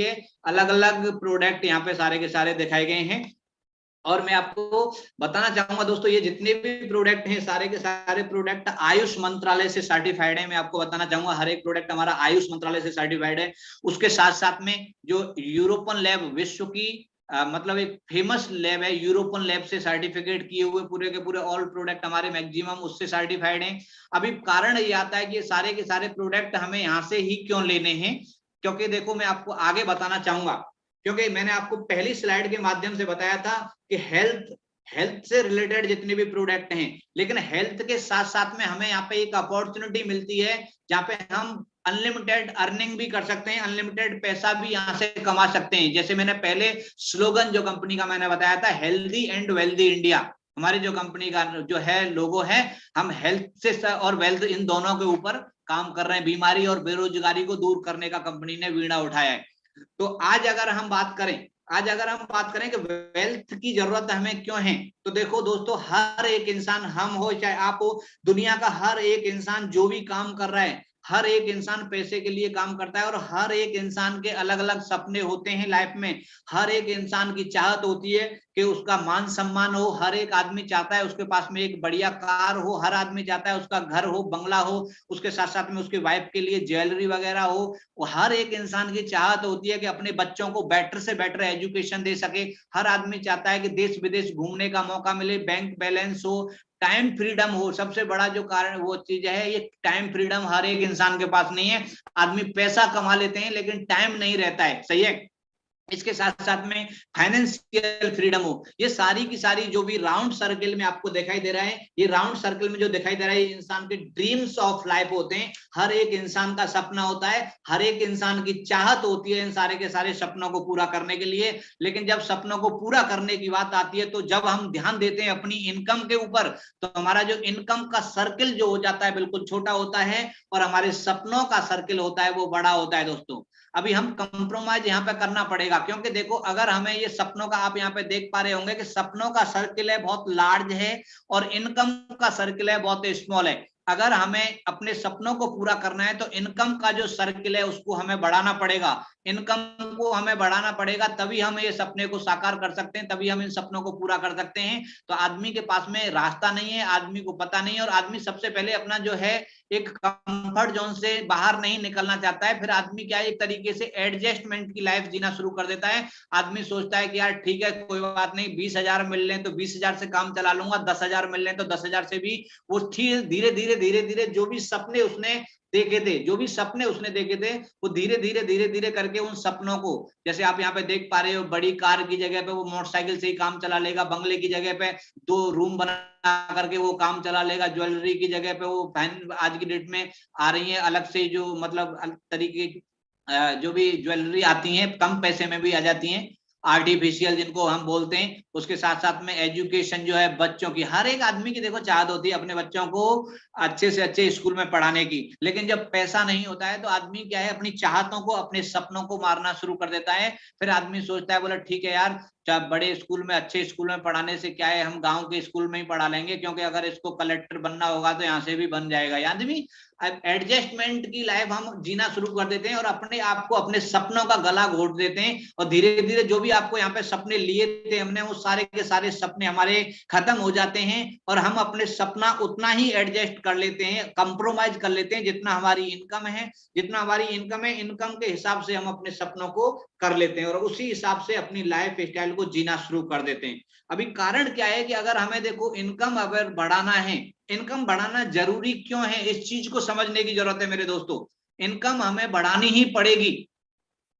अलग अलग प्रोडक्ट यहाँ पे सारे के सारे दिखाए गए हैं। और मैं आपको बताना चाहूंगा दोस्तों, ये जितने भी प्रोडक्ट हैं सारे के सारे प्रोडक्ट आयुष मंत्रालय से सर्टिफाइड है। मैं आपको बताना चाहूंगा हर एक प्रोडक्ट हमारा आयुष मंत्रालय से सर्टिफाइड है। उसके साथ साथ में जो यूरोपियन लैब, विश्व की मतलब एक फेमस लैब है, यूरोपियन लैब से सर्टिफिकेट किए हुए पूरे के पूरे ऑल प्रोडक्ट हमारे मैक्सिमम उससे सर्टिफाइड हैं। अभी कारण ये आता है कि सारे के सारे प्रोडक्ट हमें यहाँ से ही क्यों लेने हैं, क्योंकि देखो मैं आपको आगे बताना चाहूंगा, क्योंकि मैंने आपको पहली स्लाइड के माध्यम से बताया था कि हेल्थ हेल्थ से रिलेटेड जितने भी प्रोडक्ट हैं, लेकिन हेल्थ के साथ साथ में हमें यहाँ पे एक अपॉर्चुनिटी मिलती है जहाँ पे हम अनलिमिटेड अर्निंग भी कर सकते हैं, अनलिमिटेड पैसा भी यहाँ से कमा सकते हैं। जैसे मैंने पहले स्लोगन जो कंपनी का मैंने बताया था, हेल्दी एंड वेल्दी इंडिया, हमारी जो कंपनी का जो है लोगो है, हम हेल्थ से और वेल्थ इन दोनों के ऊपर काम कर रहे हैं। बीमारी और बेरोजगारी को दूर करने का कंपनी ने बीड़ा उठाया है। तो आज अगर हम बात करें कि वेल्थ की जरूरत हमें क्यों है, तो देखो दोस्तों, हर एक इंसान, हम हो चाहे आप हो, दुनिया का हर एक इंसान जो भी काम कर रहा है, हर एक इंसान पैसे के लिए काम करता है और हर एक इंसान के अलग अलग सपने होते हैं लाइफ में। हर एक इंसान की चाहत होती है कि उसका मान सम्मान हो, हर एक आदमी चाहता है उसके पास में एक बढ़िया कार हो, हर आदमी चाहता है उसका घर हो, बंगला हो, उसके साथ साथ में उसकी वाइफ के लिए ज्वेलरी वगैरह हो। हर एक इंसान की चाहत होती है कि अपने बच्चों को बेटर से बेटर एजुकेशन दे सके। हर आदमी चाहता है कि देश विदेश घूमने का मौका मिले, बैंक बैलेंस हो, टाइम फ्रीडम हो। सबसे बड़ा जो कारण वो चीज है, ये टाइम फ्रीडम हर एक इंसान के पास नहीं है। आदमी पैसा कमा लेते हैं लेकिन टाइम नहीं रहता है, सही है। इसके साथ साथ में फाइनेंशियल फ्रीडम हो। ये सारी की सारी जो भी राउंड सर्कल में आपको दिखाई दे रहा है, ये राउंड सर्कल में जो दिखाई दे रहा है, ये इंसान के ड्रीम्स ऑफ लाइफ होते हैं। हर एक इंसान का सपना होता है, हर एक इंसान की चाहत होती है इन सारे के सारे सपनों को पूरा करने के लिए। लेकिन जब सपनों को पूरा करने की बात आती है, तो जब हम ध्यान देते हैं अपनी इनकम के ऊपर, तो हमारा जो इनकम का सर्कल जो हो जाता है बिल्कुल छोटा होता है, और हमारे सपनों का सर्कल होता है वो बड़ा होता है। दोस्तों, अभी हम कंप्रोमाइज यहाँ पे करना पड़ेगा, क्योंकि देखो, अगर हमें ये सपनों का, आप यहाँ पे देख पा रहे होंगे कि सपनों का सर्किल है बहुत लार्ज है और इनकम का सर्किल है बहुत स्मॉल है। अगर हमें अपने सपनों को पूरा करना है तो इनकम का जो सर्किल है उसको हमें बढ़ाना पड़ेगा। इनकम को हमें बढ़ाना पड़ेगा, तभी हम ये सपने को साकार कर सकते हैं, तभी हम इन सपनों को पूरा कर सकते हैं। तो आदमी के पास में रास्ता नहीं है, आदमी को पता नहीं है, और आदमी सबसे पहले अपना जो है एक कंफर्ट जोन से बाहर नहीं निकलना चाहता है। फिर आदमी क्या है, एक तरीके से एडजस्टमेंट की लाइफ जीना शुरू कर देता है। आदमी सोचता है कि यार ठीक है, कोई बात नहीं, 20,000 मिल लें तो 20,000 से काम चला लूंगा, 10,000 मिल लें तो 10,000 से भी। वो धीरे धीरे जो भी सपने उसने देखे थे, वो धीरे धीरे करके उन सपनों को, जैसे आप यहाँ पे देख पा रहे हो, बड़ी कार की जगह पे वो मोटरसाइकिल से ही काम चला लेगा, बंगले की जगह पे 2 रूम बना करके वो काम चला लेगा, ज्वेलरी की जगह पे वो पहन, आज की डेट में आ रही है अलग से जो मतलब अलग तरीके जो भी ज्वेलरी आती हैं, कम पैसे में भी आ जाती हैं, आर्टिफिशियल जिनको हम बोलते हैं। उसके साथ साथ में एजुकेशन जो है बच्चों की, हर एक आदमी की देखो चाहत होती है अपने बच्चों को अच्छे से अच्छे स्कूल में पढ़ाने की। लेकिन जब पैसा नहीं होता है तो आदमी क्या है, अपनी चाहतों को, अपने सपनों को मारना शुरू कर देता है। फिर आदमी सोचता है, बोला ठीक है यार, चाहे बड़े स्कूल में, अच्छे स्कूल में पढ़ाने से क्या है, हम गांव के स्कूल में ही पढ़ा लेंगे, क्योंकि अगर इसको कलेक्टर बनना होगा तो यहाँ से भी बन जाएगा। आदमी एडजस्टमेंट की लाइफ हम जीना शुरू कर देते हैं और अपने आप को, अपने सपनों का गला घोट देते हैं। और धीरे धीरे जो भी आपको यहाँ पे सपने लिए थे हमने, वो सारे के सारे सपने हमारे खत्म हो जाते हैं, और हम अपने सपना उतना ही एडजस्ट कर लेते हैं, कंप्रोमाइज कर लेते हैं जितना हमारी इनकम है। इनकम के हिसाब से हम अपने सपनों को कर लेते हैं और उसी हिसाब से अपनी लाइफ स्टाइल को जीना शुरू कर देते हैं। अभी कारण क्या है कि अगर हमें देखो इनकम अगर बढ़ाना है, इनकम बढ़ाना जरूरी क्यों है, इस चीज को समझने की जरूरत है मेरे दोस्तों। इनकम हमें बढ़ानी ही पड़ेगी।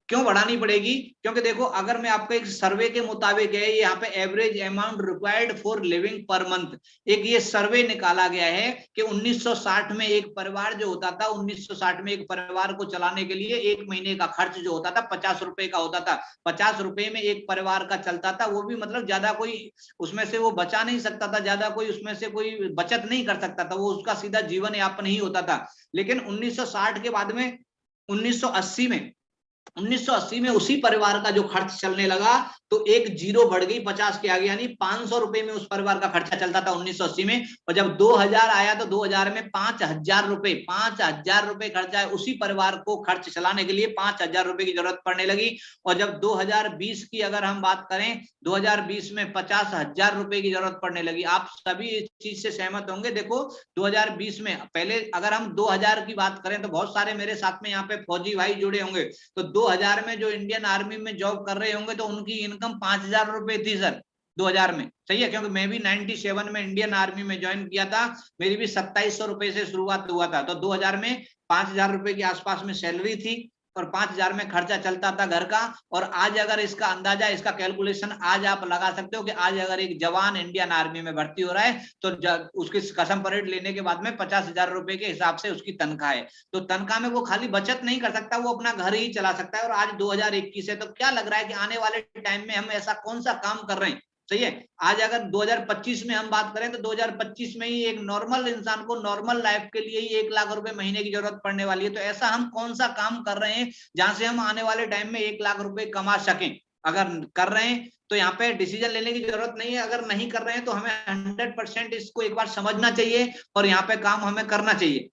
क्यों बढ़ानी पड़ेगी? क्योंकि देखो, अगर मैं आपको एक सर्वे के मुताबिक है, यहाँ पे average amount required for living per month, एक ये सर्वे निकाला गया है कि 1960 में एक परिवार जो होता था, 1960 में एक परिवार को चलाने के लिए एक महीने का खर्च जो होता था 50 रुपए का होता था। 50 रुपए में एक परिवार का चलता था, वो भी मतलब ज्यादा कोई उसमें से वो बचा नहीं सकता था, ज्यादा कोई उसमें से कोई बचत नहीं कर सकता था, वो उसका सीधा जीवन यापन ही होता था। लेकिन 1960 के बाद में 1980 में उसी परिवार का जो खर्च चलने लगा, तो एक जीरो बढ़ गई 50 के आगे, यानी 500 रुपए में उस परिवार का खर्चा चलता था 1980 में। और जब 2000 आया तो 2000 में 5,000 रुपए खर्चा है, उसी परिवार को खर्च चलाने के लिए 5,000 रुपए की जरूरत पड़ने लगी। और जब 2020 की अगर हम बात करें, 2020 में 50,000 रुपए की जरूरत पड़ने लगी। आप सभी इस चीज से सहमत होंगे। देखो 2020 में, पहले अगर हम 2000 की बात करें तो बहुत सारे मेरे साथ में यहाँ पे फौजी भाई जुड़े होंगे, तो 2000 में जो इंडियन आर्मी में जॉब कर रहे होंगे तो उनकी इनकम 5,000 रुपए थी सर 2000 में, सही है। क्योंकि मैं भी 97 में इंडियन आर्मी में ज्वाइन किया था, मेरी भी 2700 रुपए से शुरुआत हुआ था। तो 2000 में 5,000 रुपए के आसपास में सैलरी थी। और 5,000 में खर्चा चलता था घर का। और आज अगर इसका अंदाजा, इसका कैलकुलेशन आज आप लगा सकते हो कि आज अगर एक जवान इंडियन आर्मी में भर्ती हो रहा है तो उसकी कसम परेड लेने के बाद में 50,000 रुपए के हिसाब से उसकी तनख्वाह है। तो तनख्वाह में वो खाली बचत नहीं कर सकता, वो अपना घर ही चला सकता है। और आज 2021 है, तो क्या लग रहा है कि आने वाले टाइम में हम ऐसा कौन सा काम कर रहे हैं, सही है। आज अगर 2025 में हम बात करें तो 2025 में ही एक नॉर्मल इंसान को नॉर्मल लाइफ के लिए ही 1 लाख रुपए महीने की जरूरत पड़ने वाली है। तो ऐसा हम कौन सा काम कर रहे हैं जहां से हम आने वाले टाइम में 1 लाख रुपए कमा सकें। अगर कर रहे हैं तो यहाँ पे डिसीजन लेने की जरूरत नहीं है, अगर नहीं कर रहे हैं तो हमें 100% इसको एक बार समझना चाहिए और यहाँ पे काम हमें करना चाहिए,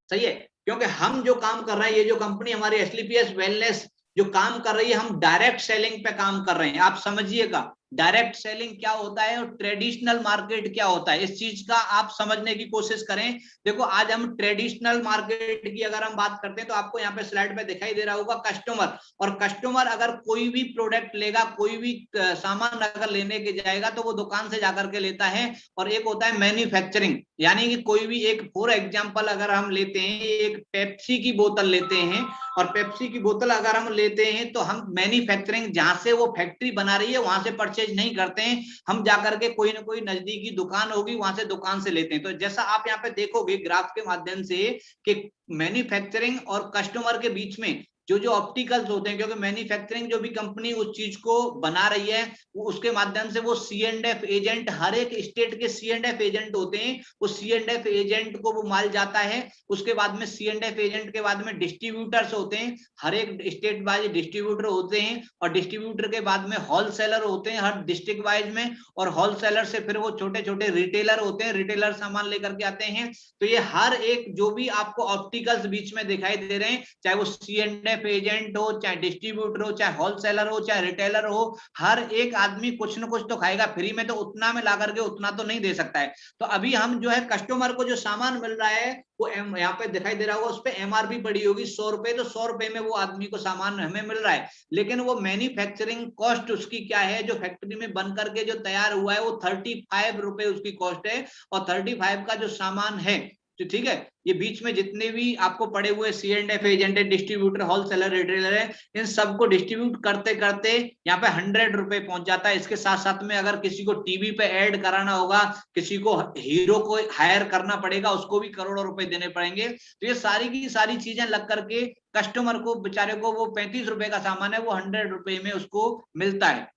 सही है। क्योंकि हम जो काम कर रहे हैं, ये जो कंपनी हमारी एसलीपीएस वेलनेस जो काम कर रही है, हम डायरेक्ट सेलिंग पे काम कर रहे हैं। आप समझिएगा डायरेक्ट सेलिंग क्या होता है और ट्रेडिशनल मार्केट क्या होता है, इस चीज का आप समझने की कोशिश करें। देखो आज हम ट्रेडिशनल मार्केट की अगर हम बात करते हैं तो आपको यहाँ पे स्लाइड पे दिखाई दे रहा होगा कस्टमर। और कस्टमर अगर कोई भी प्रोडक्ट लेगा, कोई भी सामान अगर लेने के जाएगा तो वो दुकान से जाकर के लेता है। और एक होता है मैन्युफैक्चरिंग, यानी कि कोई भी एक, फॉर एग्जांपल अगर हम लेते हैं एक पेप्सी की बोतल लेते हैं, और पेप्सी की बोतल अगर हम लेते हैं तो हम मैन्युफैक्चरिंग जहां से वो फैक्ट्री बना रही है वहां से परचेज नहीं करते हैं, हम जाकर के कोई ना कोई नजदीकी दुकान होगी वहां से दुकान से लेते हैं। तो जैसा आप यहाँ पे देखोगे ग्राफ के माध्यम से कि मैन्युफैक्चरिंग और कस्टमर के बीच में जो जो ऑप्टिकल्स होते हैं, क्योंकि मैन्युफैक्चरिंग जो भी कंपनी उस चीज को बना रही है वो उसके माध्यम से वो C&F एजेंट, हर एक स्टेट के C&F एजेंट होते हैं, उस C&F एजेंट को वो माल जाता है। उसके बाद में C&F एजेंट के बाद में डिस्ट्रीब्यूटर्स होते हैं, हर एक स्टेट वाइज डिस्ट्रीब्यूटर होते हैं, और डिस्ट्रीब्यूटर के बाद में होलसेलर होते हैं हर डिस्ट्रिक्ट वाइज में, और होलसेलर से फिर वो छोटे छोटे रिटेलर होते हैं, रिटेलर सामान लेकर के आते हैं। तो ये हर एक जो भी आपको ऑप्टिकल्स बीच में दिखाई दे रहे हैं, चाहे वो C&F एजेंट हो, चाहे डिस्ट्रीब्यूटर हो, चाहे होलसेलर हो, चाहे रिटेलर हो, हर एक आदमी कुछ न कुछ तो खाएगा, फ्री में तो उतना में ला करके उतना तो नहीं दे सकता है। तो अभी हम जो है कस्टमर को जो सामान मिल रहा है वो यहाँ पे दिखाई दे रहा होगा, उस पे MRP पड़ी होगी 100 रुपए, तो 100 रुपए में वो आदमी को सामान हमें मिल रहा है। लेकिन वो मैन्युफैक्चरिंग कॉस्ट उसकी क्या है, जो फैक्ट्री में बन करके जो तैयार हुआ है वो 35 रुपए उसकी कॉस्ट है, और 35 का जो सामान है, तो ठीक है, ये बीच में जितने भी आपको पड़े हुए C&F एजेंट है, डिस्ट्रीब्यूटर, होलसेलर, रिटेलर है, इन सबको डिस्ट्रीब्यूट करते करते यहाँ पे 100 रुपए पहुंच जाता है। इसके साथ साथ में अगर किसी को टीवी पे ऐड कराना होगा, किसी को हीरो को हायर करना पड़ेगा, उसको भी करोड़ों रुपए देने पड़ेंगे। तो ये सारी की सारी चीजें लग करके कस्टमर को बेचारे को वो 35 रुपए का सामान है वो 100 रुपए में उसको मिलता है।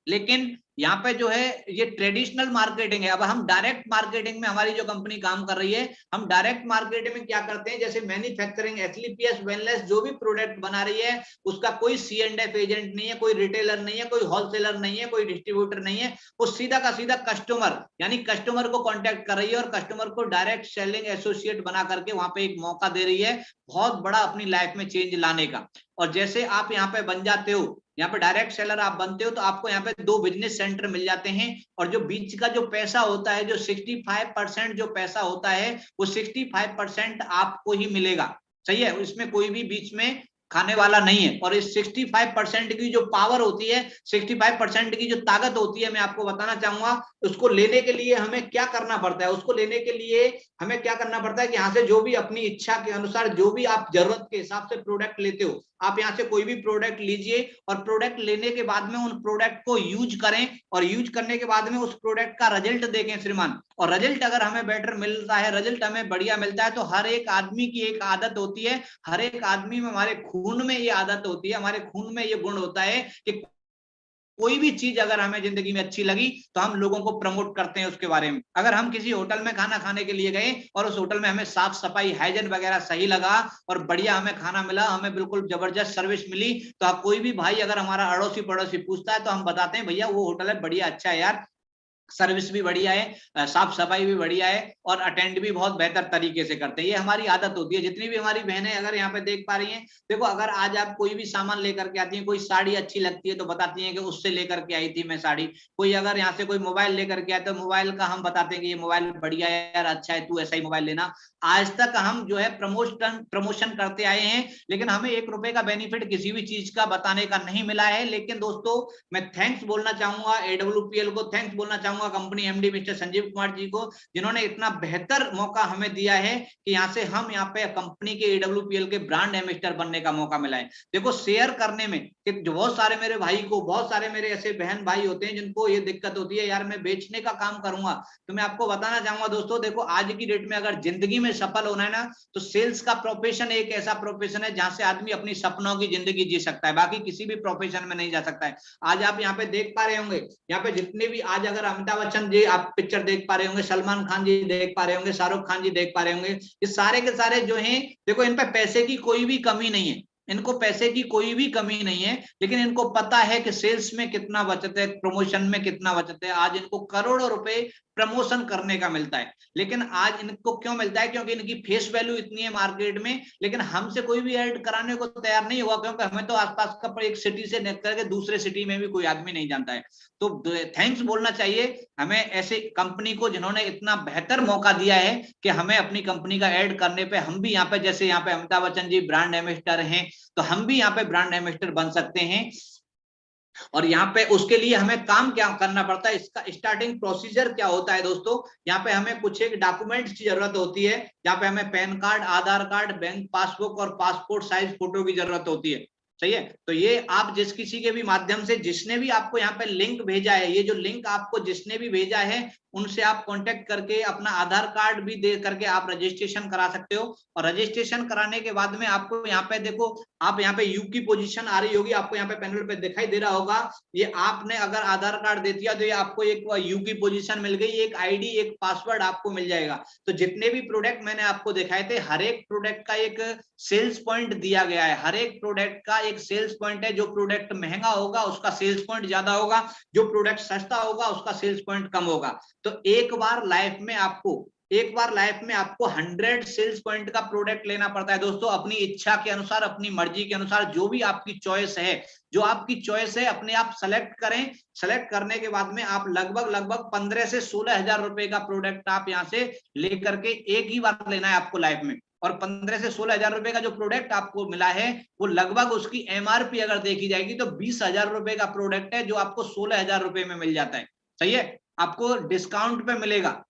लेकिन यहाँ पे जो है ये ट्रेडिशनल मार्केटिंग है। अब हम डायरेक्ट मार्केटिंग में हमारी जो कंपनी काम कर रही है, हम डायरेक्ट मार्केटिंग में क्या करते हैं, जैसे मैन्युफैक्चरिंग, एसलीपीएस वेलनेस जो भी प्रोडक्ट बना रही है उसका कोई C&F एजेंट नहीं है, कोई रिटेलर नहीं है, कोई होलसेलर नहीं है, कोई डिस्ट्रीब्यूटर नहीं है, वो सीधा का सीधा कस्टमर यानी कस्टमर को कॉन्टेक्ट कर रही है और कस्टमर को डायरेक्ट सेलिंग एसोसिएट बना करके वहां पे एक मौका दे रही है बहुत बड़ा अपनी लाइफ में चेंज लाने का। और जैसे आप यहाँ पे बन जाते हो, यहाँ पे डायरेक्ट सेलर आप बनते हो, तो आपको यहाँ पे 2 बिजनेस सेंटर मिल जाते हैं, और जो बीच का जो पैसा होता है, जो 65% जो पैसा होता है वो 65% आपको ही मिलेगा, सही है। इसमें कोई भी बीच में खाने वाला नहीं है। और इस 65% की जो पावर होती है, 65% की जो ताकत होती है, मैं आपको बताना चाहूंगा उसको लेने के लिए हमें क्या करना पड़ता है। उसको लेने के लिए हमें क्या करना पड़ता है कि यहाँ से जो भी अपनी इच्छा के अनुसार जो भी आप जरूरत के हिसाब से प्रोडक्ट लेते हो, आप यहाँ से कोई भी प्रोडक्ट लीजिए, और प्रोडक्ट लेने के बाद में उन प्रोडक्ट को यूज करें, और यूज करने के बाद में उस प्रोडक्ट का रिजल्ट देखें श्रीमान। और रिजल्ट अगर हमें बेटर मिलता है, रिजल्ट हमें बढ़िया मिलता है, तो हर एक आदमी की एक आदत होती है, हर एक आदमी में, हमारे खून में ये आदत होती है, हमारे खून में ये गुण होता है कि कोई भी चीज अगर हमें जिंदगी में अच्छी लगी तो हम लोगों को प्रमोट करते हैं उसके बारे में। अगर हम किसी होटल में खाना खाने के लिए गए और उस होटल में हमें साफ सफाई, हाइजीन वगैरह सही लगा और बढ़िया हमें खाना मिला, हमें बिल्कुल जबरदस्त सर्विस मिली, तो कोई भी भाई अगर हमारा अड़ोसी पड़ोसी पूछता है तो हम बताते हैं भैया वो होटल है बढ़िया, अच्छा है यार, सर्विस भी बढ़िया है, साफ सफाई भी बढ़िया है, और अटेंड भी बहुत बेहतर तरीके से करते हैं। ये हमारी आदत होती है। जितनी भी हमारी बहनें अगर यहाँ पे देख पा रही हैं, देखो अगर आज आप कोई भी सामान लेकर के आती हैं, कोई साड़ी अच्छी लगती है तो बताती हैं कि उससे लेकर के आई थी मैं साड़ी। कोई अगर यहाँ से कोई मोबाइल लेकर के आए तो मोबाइल का हम बताते हैं कि ये मोबाइल बढ़िया है यार, अच्छा है, तू ऐसा ही मोबाइल लेना। आज तक हम जो है प्रमोशन करते आए हैं, लेकिन हमें 1 रुपए का बेनिफिट किसी भी चीज का बताने का नहीं मिला है। लेकिन दोस्तों मैं थैंक्स बोलना चाहूंगा, AWPL को थैंक्स बोलना चाहूंगा चाहूंगा company MD mister Sanjeev Kumar ji को, जिन्होंने इतना बेहतर मौका हमें दिया है कि यहाँ से हम यहाँ पे कंपनी के AWPL के ब्रांड एम्बेसडर बनने का मौका मिला है। देखो शेयर करने में कि बहुत सारे मेरे भाई को, बहुत सारे मेरे ऐसे बहन भाई होते हैं जिनको ये दिक्कत होती है, यार मैं बेचने का काम करूंगा। तो मैं आपको बताना चाहूंगा दोस्तों, देखो आज की डेट में अगर जिंदगी में सफल होना है ना, तो सेल्स का प्रोफेशन एक ऐसा प्रोफेशन है जहां से आदमी अपनी सपनों की जिंदगी जी सकता है, बाकी किसी भी प्रोफेशन में नहीं जा सकता है। आज आप यहाँ पे देख पा रहे होंगे, यहाँ पे जितने भी आज अगर अमिताभ बच्चन जी आप पिक्चर देख पा रहे होंगे, सलमान खान जी देख पा रहे होंगे, शाहरुख खान जी देख पा रहे होंगे, ये सारे के सारे जो हैं, देखो इन पे पैसे की कोई भी कमी नहीं है, इनको पैसे की कोई भी कमी नहीं है, लेकिन इनको पता है कि सेल्स में कितना बचत है, प्रमोशन में कितना बचत है। आज इनको करोड़ों रुपए प्रमोशन करने का मिलता है, लेकिन आज इनको क्यों मिलता है? क्योंकि इनकी फेस वैल्यू इतनी है मार्केट में, लेकिन हमसे कोई भी ऐड कराने को तैयार नहीं हुआ, क्योंकि हमें तो आसपास का एक सिटी से निकल के दूसरे सिटी में भी कोई आदमी नहीं जानता है। तो थैंक्स बोलना चाहिए हमें ऐसे कंपनी को जिन्होंने इतना बेहतर मौका दिया है कि हमें अपनी कंपनी का ऐड करने पे, हम भी यहाँ पे जैसे यहाँ पे अमिताभ बच्चन जी ब्रांड एम्बेसडर हैं, तो हम भी यहाँ पे ब्रांड एम्बेसडर बन सकते हैं। और यहाँ पे उसके लिए हमें काम क्या करना पड़ता है, इसका स्टार्टिंग प्रोसीजर क्या होता है दोस्तों। यहाँ पे हमें कुछ एक डॉक्यूमेंट्स की जरूरत होती है, यहाँ पे हमें पैन कार्ड, आधार कार्ड, बैंक पासबुक और पासपोर्ट साइज फोटो की जरूरत होती है। सही है, तो ये आप जिस किसी के भी माध्यम से, जिसने भी आपको यहाँ पे लिंक भेजा है, ये जो लिंक आपको जिसने भी भेजा है, उनसे आप कांटेक्ट करके अपना आधार कार्ड भी दे करके आप रजिस्ट्रेशन करा सकते हो। और रजिस्ट्रेशन कराने के बाद में आपको यहाँ पे देखो, आप यहाँ पे यू की पोजीशन आ रही होगी, आपको यहाँ पे पैनल पे दिखाई दे रहा होगा, ये आपने अगर आधार कार्ड दे दिया तो ये आपको एक यू की पोजीशन मिल गई, एक आईडी, एक पासवर्ड आपको मिल जाएगा। तो जितने भी प्रोडक्ट मैंने आपको दिखाए थे, हर एक प्रोडक्ट का एक सेल्स पॉइंट दिया गया है, हर एक प्रोडक्ट का एक सेल्स पॉइंट है। जो प्रोडक्ट महंगा होगा उसका सेल्स पॉइंट ज्यादा होगा, जो प्रोडक्ट सस्ता होगा उसका सेल्स पॉइंट कम होगा। तो एक बार लाइफ में आपको 100 सेल्स पॉइंट का प्रोडक्ट लेना पड़ता है दोस्तों, अपनी इच्छा के अनुसार, अपनी मर्जी के अनुसार, जो भी आपकी चॉइस है, जो आपकी चॉइस है अपने आप सेलेक्ट करें। सेलेक्ट करने के बाद में आप लगभग 15 से 16 हजार रुपए का प्रोडक्ट आप यहाँ से लेकर के एक ही बार लेना है आपको लाइफ में। और 15 से 16 हजार रुपए का जो प्रोडक्ट आपको मिला है, वो लगभग उसकी एमआरपी अगर देखी जाएगी तो 20 हजार रुपए का प्रोडक्ट है, जो आपको 16 हजार रुपए में मिल जाता है। सही है, आपको डिस्काउंट पे मिलेगा।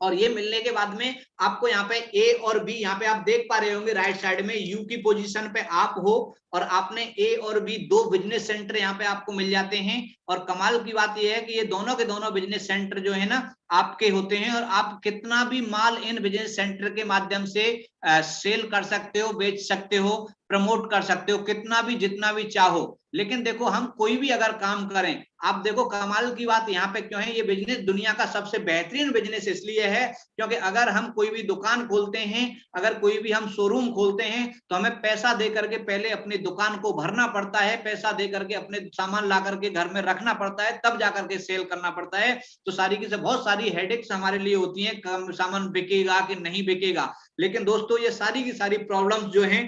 और ये मिलने के बाद में आपको यहाँ पे ए और बी, यहाँ पे आप देख पा रहे होंगे राइट साइड में यू की पोजीशन पे आप हो, और आपने ए और बी दो बिजनेस सेंटर यहाँ पे आपको मिल जाते हैं। और कमाल की बात यह है कि ये दोनों के दोनों बिजनेस सेंटर जो है ना आपके होते हैं, और आप कितना भी माल इन बिजनेस सेंटर के माध्यम से सेल कर सकते हो, बेच सकते हो, प्रमोट कर सकते हो, कितना भी जितना भी चाहो। लेकिन देखो हम कोई भी अगर काम करें, आप देखो कमाल की बात यहाँ पे क्यों है, ये बिजनेस दुनिया का सबसे बेहतरीन बिजनेस इसलिए है क्योंकि अगर हम कोई भी दुकान खोलते हैं, अगर कोई भी हम शोरूम खोलते हैं, तो हमें पैसा दे करके पहले अपनी दुकान को भरना पड़ता है, पैसा दे करके अपने सामान ला करके घर में रखना पड़ता है, तब जाकर के सेल करना पड़ता है। तो सारी की बहुत सारी हेडेक्स हमारे लिए होती हैं, कम सामान बिकेगा कि नहीं बिकेगा। लेकिन दोस्तों ये सारी की सारी प्रॉब्लम्स जो हैं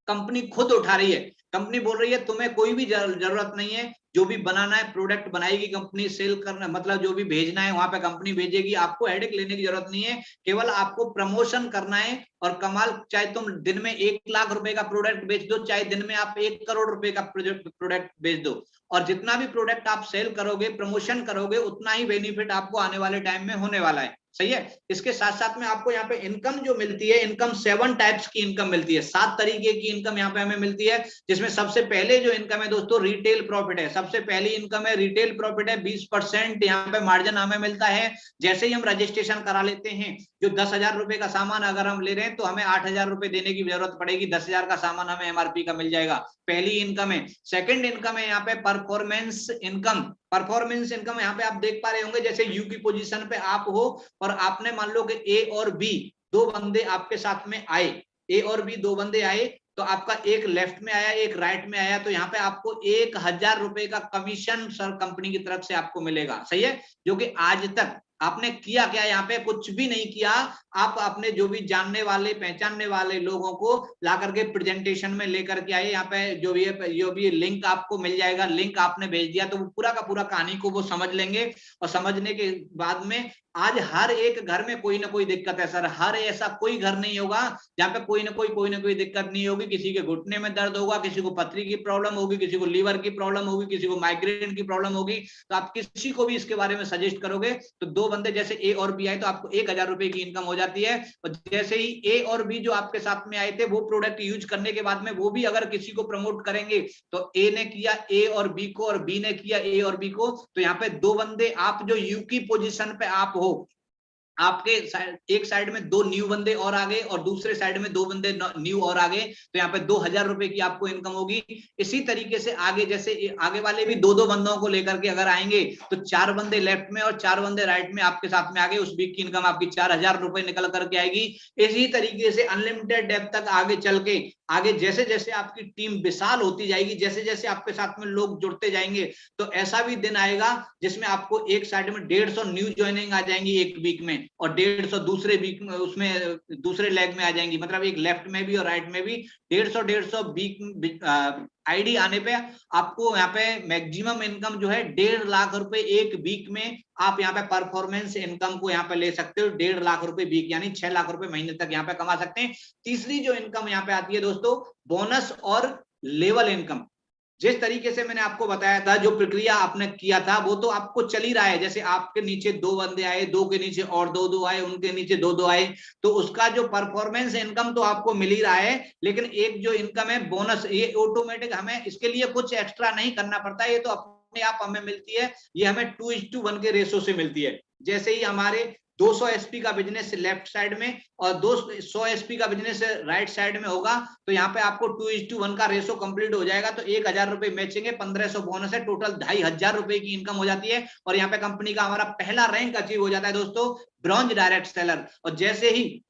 कंपनी खुद उठा रही है। कंपनी बोल रही है तुम्हें कोई भी जरूरत नहीं है, जो भी बनाना है प्रोडक्ट बनाएगी कंपनी, सेल करना मतलब जो भी भेजना है वहां पे कंपनी भेजेगी, आपको हेडेक लेने की जरूरत नहीं है, केवल आपको प्रमोशन करना है। और कमाल, चाहे तुम दिन में 1 लाख रुपए का प्रोडक्ट बेच दो, चाहे दिन में आप 1 करोड़ रुपए का प्रोडक्ट बेच दो, और जितना भी प्रोडक्ट आप सेल करोगे, प्रमोशन करोगे, उतना ही बेनिफिट आपको आने वाले टाइम में होने वाला है। सही है, इसके साथ साथ में आपको यहाँ पे इनकम जो मिलती है, इनकम 7 टाइप्स की इनकम मिलती है, 7 तरीके की इनकम यहाँ पे हमें मिलती है। जिसमें सबसे पहले जो इनकम है दोस्तों रिटेल प्रॉफिट है, सबसे पहली इनकम है रिटेल प्रॉफिट है। 20% यहाँ पे मार्जिन हमें मिलता है। जैसे ही हम रजिस्ट्रेशन करा लेते हैं, जो 10,000 रुपए का सामान अगर हम ले रहे हैं तो हमें 8,000 रुपए देने की जरूरत पड़ेगी, 10,000 का सामान हमें एमआरपी का मिल जाएगा। पहली इनकम है। सेकंड इनकम है यहाँ पे परफॉर्मेंस इनकम। परफॉर्मेंस इनकम यहाँ पे आप देख पा रहे होंगे, जैसे यू की पोजीशन पे आप हो और आपने मान लो कि ए और बी 2 बंदे आपके साथ में आए, ए और बी 2 बंदे आए, तो आपका एक लेफ्ट में आया, एक राइट में आया, तो यहाँ पे आपको 1,000 रुपए का कमीशन सर कंपनी की तरफ से आपको मिलेगा। सही है, जो कि आज तक आपने किया क्या, यहाँ पे कुछ भी नहीं किया। आप अपने जो भी जानने वाले पहचानने वाले लोगों को ला करके प्रेजेंटेशन में लेकर के आए, यहाँ पे जो भी लिंक आपको मिल जाएगा, लिंक आपने भेज दिया तो वो पूरा का पूरा कहानी को वो समझ लेंगे, और समझने के बाद में आज हर एक घर में कोई ना कोई दिक्कत है सर, हर ऐसा कोई घर नहीं होगा जहाँ पे कोई ना कोई दिक्कत नहीं होगी। किसी के घुटने में दर्द होगा, किसी को पथरी की प्रॉब्लम होगी, किसी को लीवर की प्रॉब्लम होगी, किसी को माइग्रेन की प्रॉब्लम होगी। तो आप किसी को भी इसके बारे में सजेस्ट करोगे तो दो बंदे जैसे ए और बी आए तो आपको 1,000 रुपए की इनकम हो जाती है। और जैसे ही ए और बी जो आपके साथ में आए थे वो प्रोडक्ट यूज करने के बाद में वो भी अगर किसी को प्रमोट करेंगे तो ए ने किया ए और बी को, और बी ने किया ए और बी को, तो यहाँ पे दो बंदे, आप जो यू की पोजीशन पे आप हो, आपके एक साइड में दो न्यू बंदे और आ गए और दूसरे साइड में दो बंदे न्यू और आ गए, तो यहाँ पे 2,000 रुपए की आपको इनकम होगी। इसी तरीके से आगे जैसे आगे वाले भी दो दो बंदों को लेकर के अगर आएंगे तो 4 बंदे लेफ्ट में और 4 बंदे राइट में आपके साथ में आ गए, उस वीक की इनकम आपकी 4,000 रुपए निकल करके आएगी। इसी तरीके से अनलिमिटेड डेप्थ तक आगे चल के, आगे जैसे जैसे आपकी टीम विशाल होती जाएगी, जैसे जैसे आपके साथ में लोग जुड़ते जाएंगे, तो ऐसा भी दिन आएगा जिसमें आपको एक साइड में 150 न्यू ज्वाइनिंग आ जाएंगी एक वीक में, और 150 दूसरे वीक में, उसमें दूसरे लेग में आ जाएंगी। मतलब एक लेफ्ट में भी और राइट में भी 150 वीक आईडी आने पे आपको यहाँ पे मैक्सिमम इनकम जो है 1.5 लाख रुपए एक वीक में आप यहाँ पे परफॉर्मेंस इनकम को यहाँ पे ले सकते हो। 1.5 लाख रुपए वीक यानी 6 लाख रुपए महीने तक यहाँ पे कमा सकते हैं। तीसरी जो इनकम यहाँ पे आती है दोस्तों, बोनस और लेवल इनकम। जिस तरीके से मैंने आपको बताया था, जो प्रक्रिया आपने किया था वो तो आपको चल ही रहा है। जैसे आपके नीचे दो बंदे आए, दो के नीचे और दो दो आए, उनके नीचे दो दो आए, तो उसका जो परफॉर्मेंस इनकम तो आपको मिल ही रहा है। लेकिन एक जो इनकम है बोनस, ये ऑटोमेटिक, हमें इसके लिए कुछ एक्स्ट्रा नहीं करना पड़ता, ये तो अपने आप हमें मिलती है। ये हमें 2:1 के रेशो से मिलती है। जैसे ही हमारे 200 एसपी का बिजनेस लेफ्ट साइड में और 200 एसपी का बिजनेस राइट साइड में होगा, तो यहाँ पे आपको 2:1 का रेशो कंप्लीट हो जाएगा। तो 1,000 रुपए मैचेंगे, 1,500 बोनस है, टोटल 2,500 रुपए की इनकम हो जाती है। और यहाँ पे कंपनी का हमारा पहला रैंक अचीव हो जाता है दोस्तों, ब्रॉन्ज डायरेक्ट सेलर। और जैसे ही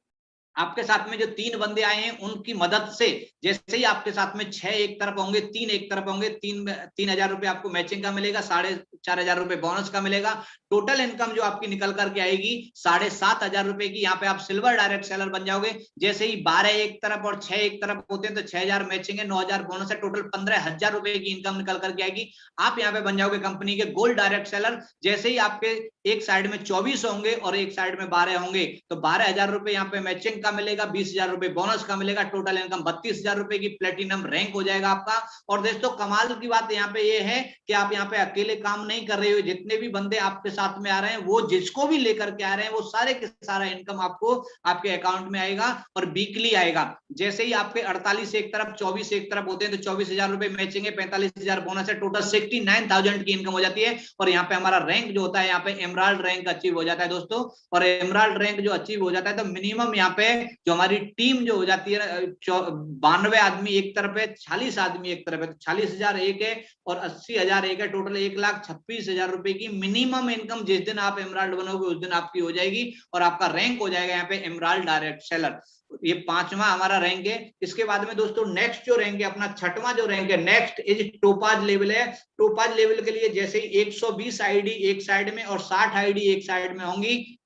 आपके साथ में जो 3 बंदे आए हैं उनकी मदद से, जैसे ही आपके साथ में 6 एक तरफ होंगे, 3 एक तरफ होंगे, 3,000 रुपए आपको मैचिंग का मिलेगा, 4,500 रुपए बोनस का मिलेगा। टोटल इनकम जो आपकी निकल करके आएगी 7,500 रुपए की, यहाँ पे आप सिल्वर डायरेक्ट सेलर बन जाओगे। जैसे ही 12 एक तरफ और 6 एक तरफ होते हैं तो 6,000 मैचिंग है, 9,000 बोनस है, टोटल 15,000 रुपए की इनकम निकल करके आएगी। आप यहाँ पे बन जाओगे कंपनी के गोल्ड डायरेक्ट सेलर। जैसे ही आपके एक साइड में 24 होंगे और एक साइड में 12 होंगे, तो 12,000 रुपए यहाँ पे मैचिंग का मिलेगा, 20,000 रुपए बोनस का मिलेगा, टोटल इनकम 32,000 रुपए की प्लेटिनम रैंक हो जाएगा आपका। और दोस्तों कमाल की बात यहाँ पे ये है कि आप यहाँ पे अकेले काम नहीं कर रहे हो, जितने भी बंदे आपके साथ में आ रहे हैं, वो जिसको भी लेकर के आ रहे हैं, वो सारे के सारा इनकम आपको आपके अकाउंट में आएगा और वीकली आएगा। जैसे ही आपके 48 एक तरफ 24 एक तरफ होते हैं तो 24,000 रुपए मैचिंग है, 45,000 बोनस है, टोटल 69,000 की इनकम हो जाती है। और यहाँ पे हमारा रैंक जो होता है, यहाँ पे एमराल्ड रैंक अचीव हो जाता है दोस्तों। और एमराल्ड रैंक जो अचीव हो जाता है तो मिनिमम यहाँ पे जो हमारी टीम जो हो जाती है 92 आदमी एक तरफ है, 40 आदमी एक तरफ है, तो 40,000 एक है और 80,000 एक है, टोटल 1,26,000 रुपए की मिनिमम इनकम जिस दिन आप एमराल्ड बनोगे उस दिन आपकी हो जाएगी और आपका रैंक हो जाएगा यहाँ पे एमराल्ड डायरेक्ट सेलर। ये 5वां हमारा रैंक है। इसके बाद में दोस्तों नेक्स्ट जो रैंक है, अपना 6वां जो रैंक है, नेक्स्ट इज टोपाज लेवल है। टोपाज लेवल के लिए जैसे ही 120 आईडी एक साइड में और 60 आईडी एक साइड में होंगी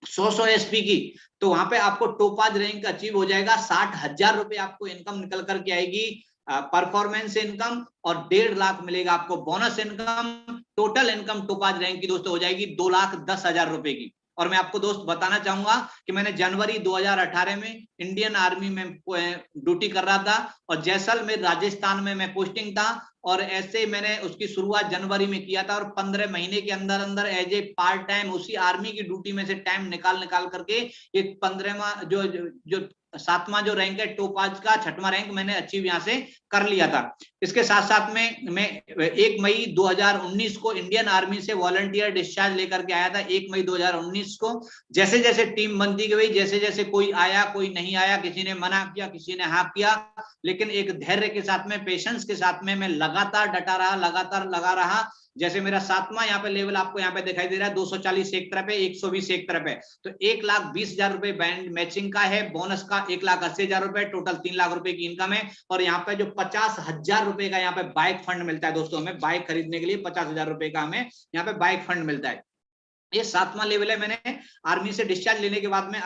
100 एसपी की, तो वहां पे आपको टोपाज रैंक अचीव हो जाएगा। 60,000 रुपए आपको इनकम निकल करके आएगी, परफॉर्मेंस इनकम, और 1.5 लाख मिलेगा आपको bonus income. Total income topaz rank की दोस्तों हो जाएगी 2,10,000 रुपए की। और मैं आपको दोस्त बताना चाहूंगा कि मैंने जनवरी 2018 में इंडियन आर्मी में ड्यूटी कर रहा था और जैसलमेर राजस्थान में मैं पोस्टिंग था, और ऐसे मैंने उसकी शुरुआत जनवरी में किया था और 15 महीने के अंदर अंदर एज ए पार्ट टाइम उसी आर्मी की ड्यूटी में से टाइम निकाल करके एक 15वां जो 7वां जो रैंक है टोपाज का 6वां रैंक मैंने अचीव यहाँ से कर लिया था। इसके साथ साथ में मैं 1 मई 2019 को इंडियन आर्मी से वॉलंटियर डिस्चार्ज लेकर के आया था। 1 मई 2019 को जैसे जैसे टीम बनती गई, जैसे जैसे कोई आया कोई नहीं आया, किसी ने मना किया किसी ने हाँ किया, लेकिन एक धैर्य के साथ में, पेशेंस के साथ में मैं लगातार डटा रहा, लगातार लगा रहा। जैसे मेरा 7वां यहाँ पे लेवल आपको यहाँ पे दिखाई दे रहा है, 240 एक तरफ है, 120 एक तरफ है, तो 1,20,000 रुपए बैंड मैचिंग का है, बोनस का 1,80,000 रुपए, टोटल 3 लाख रुपए की इनकम है। और यहाँ पे जो 50,000 रुपए का यहाँ पे बाइक फंड मिलता है दोस्तों, हमें बाइक खरीदने के लिए 50,000 रुपए का हमें यहाँ पे बाइक फंड मिलता है। ये 7वां लेवल है, मैंने आर्मी से डिस्चार्ज लेने के बाद में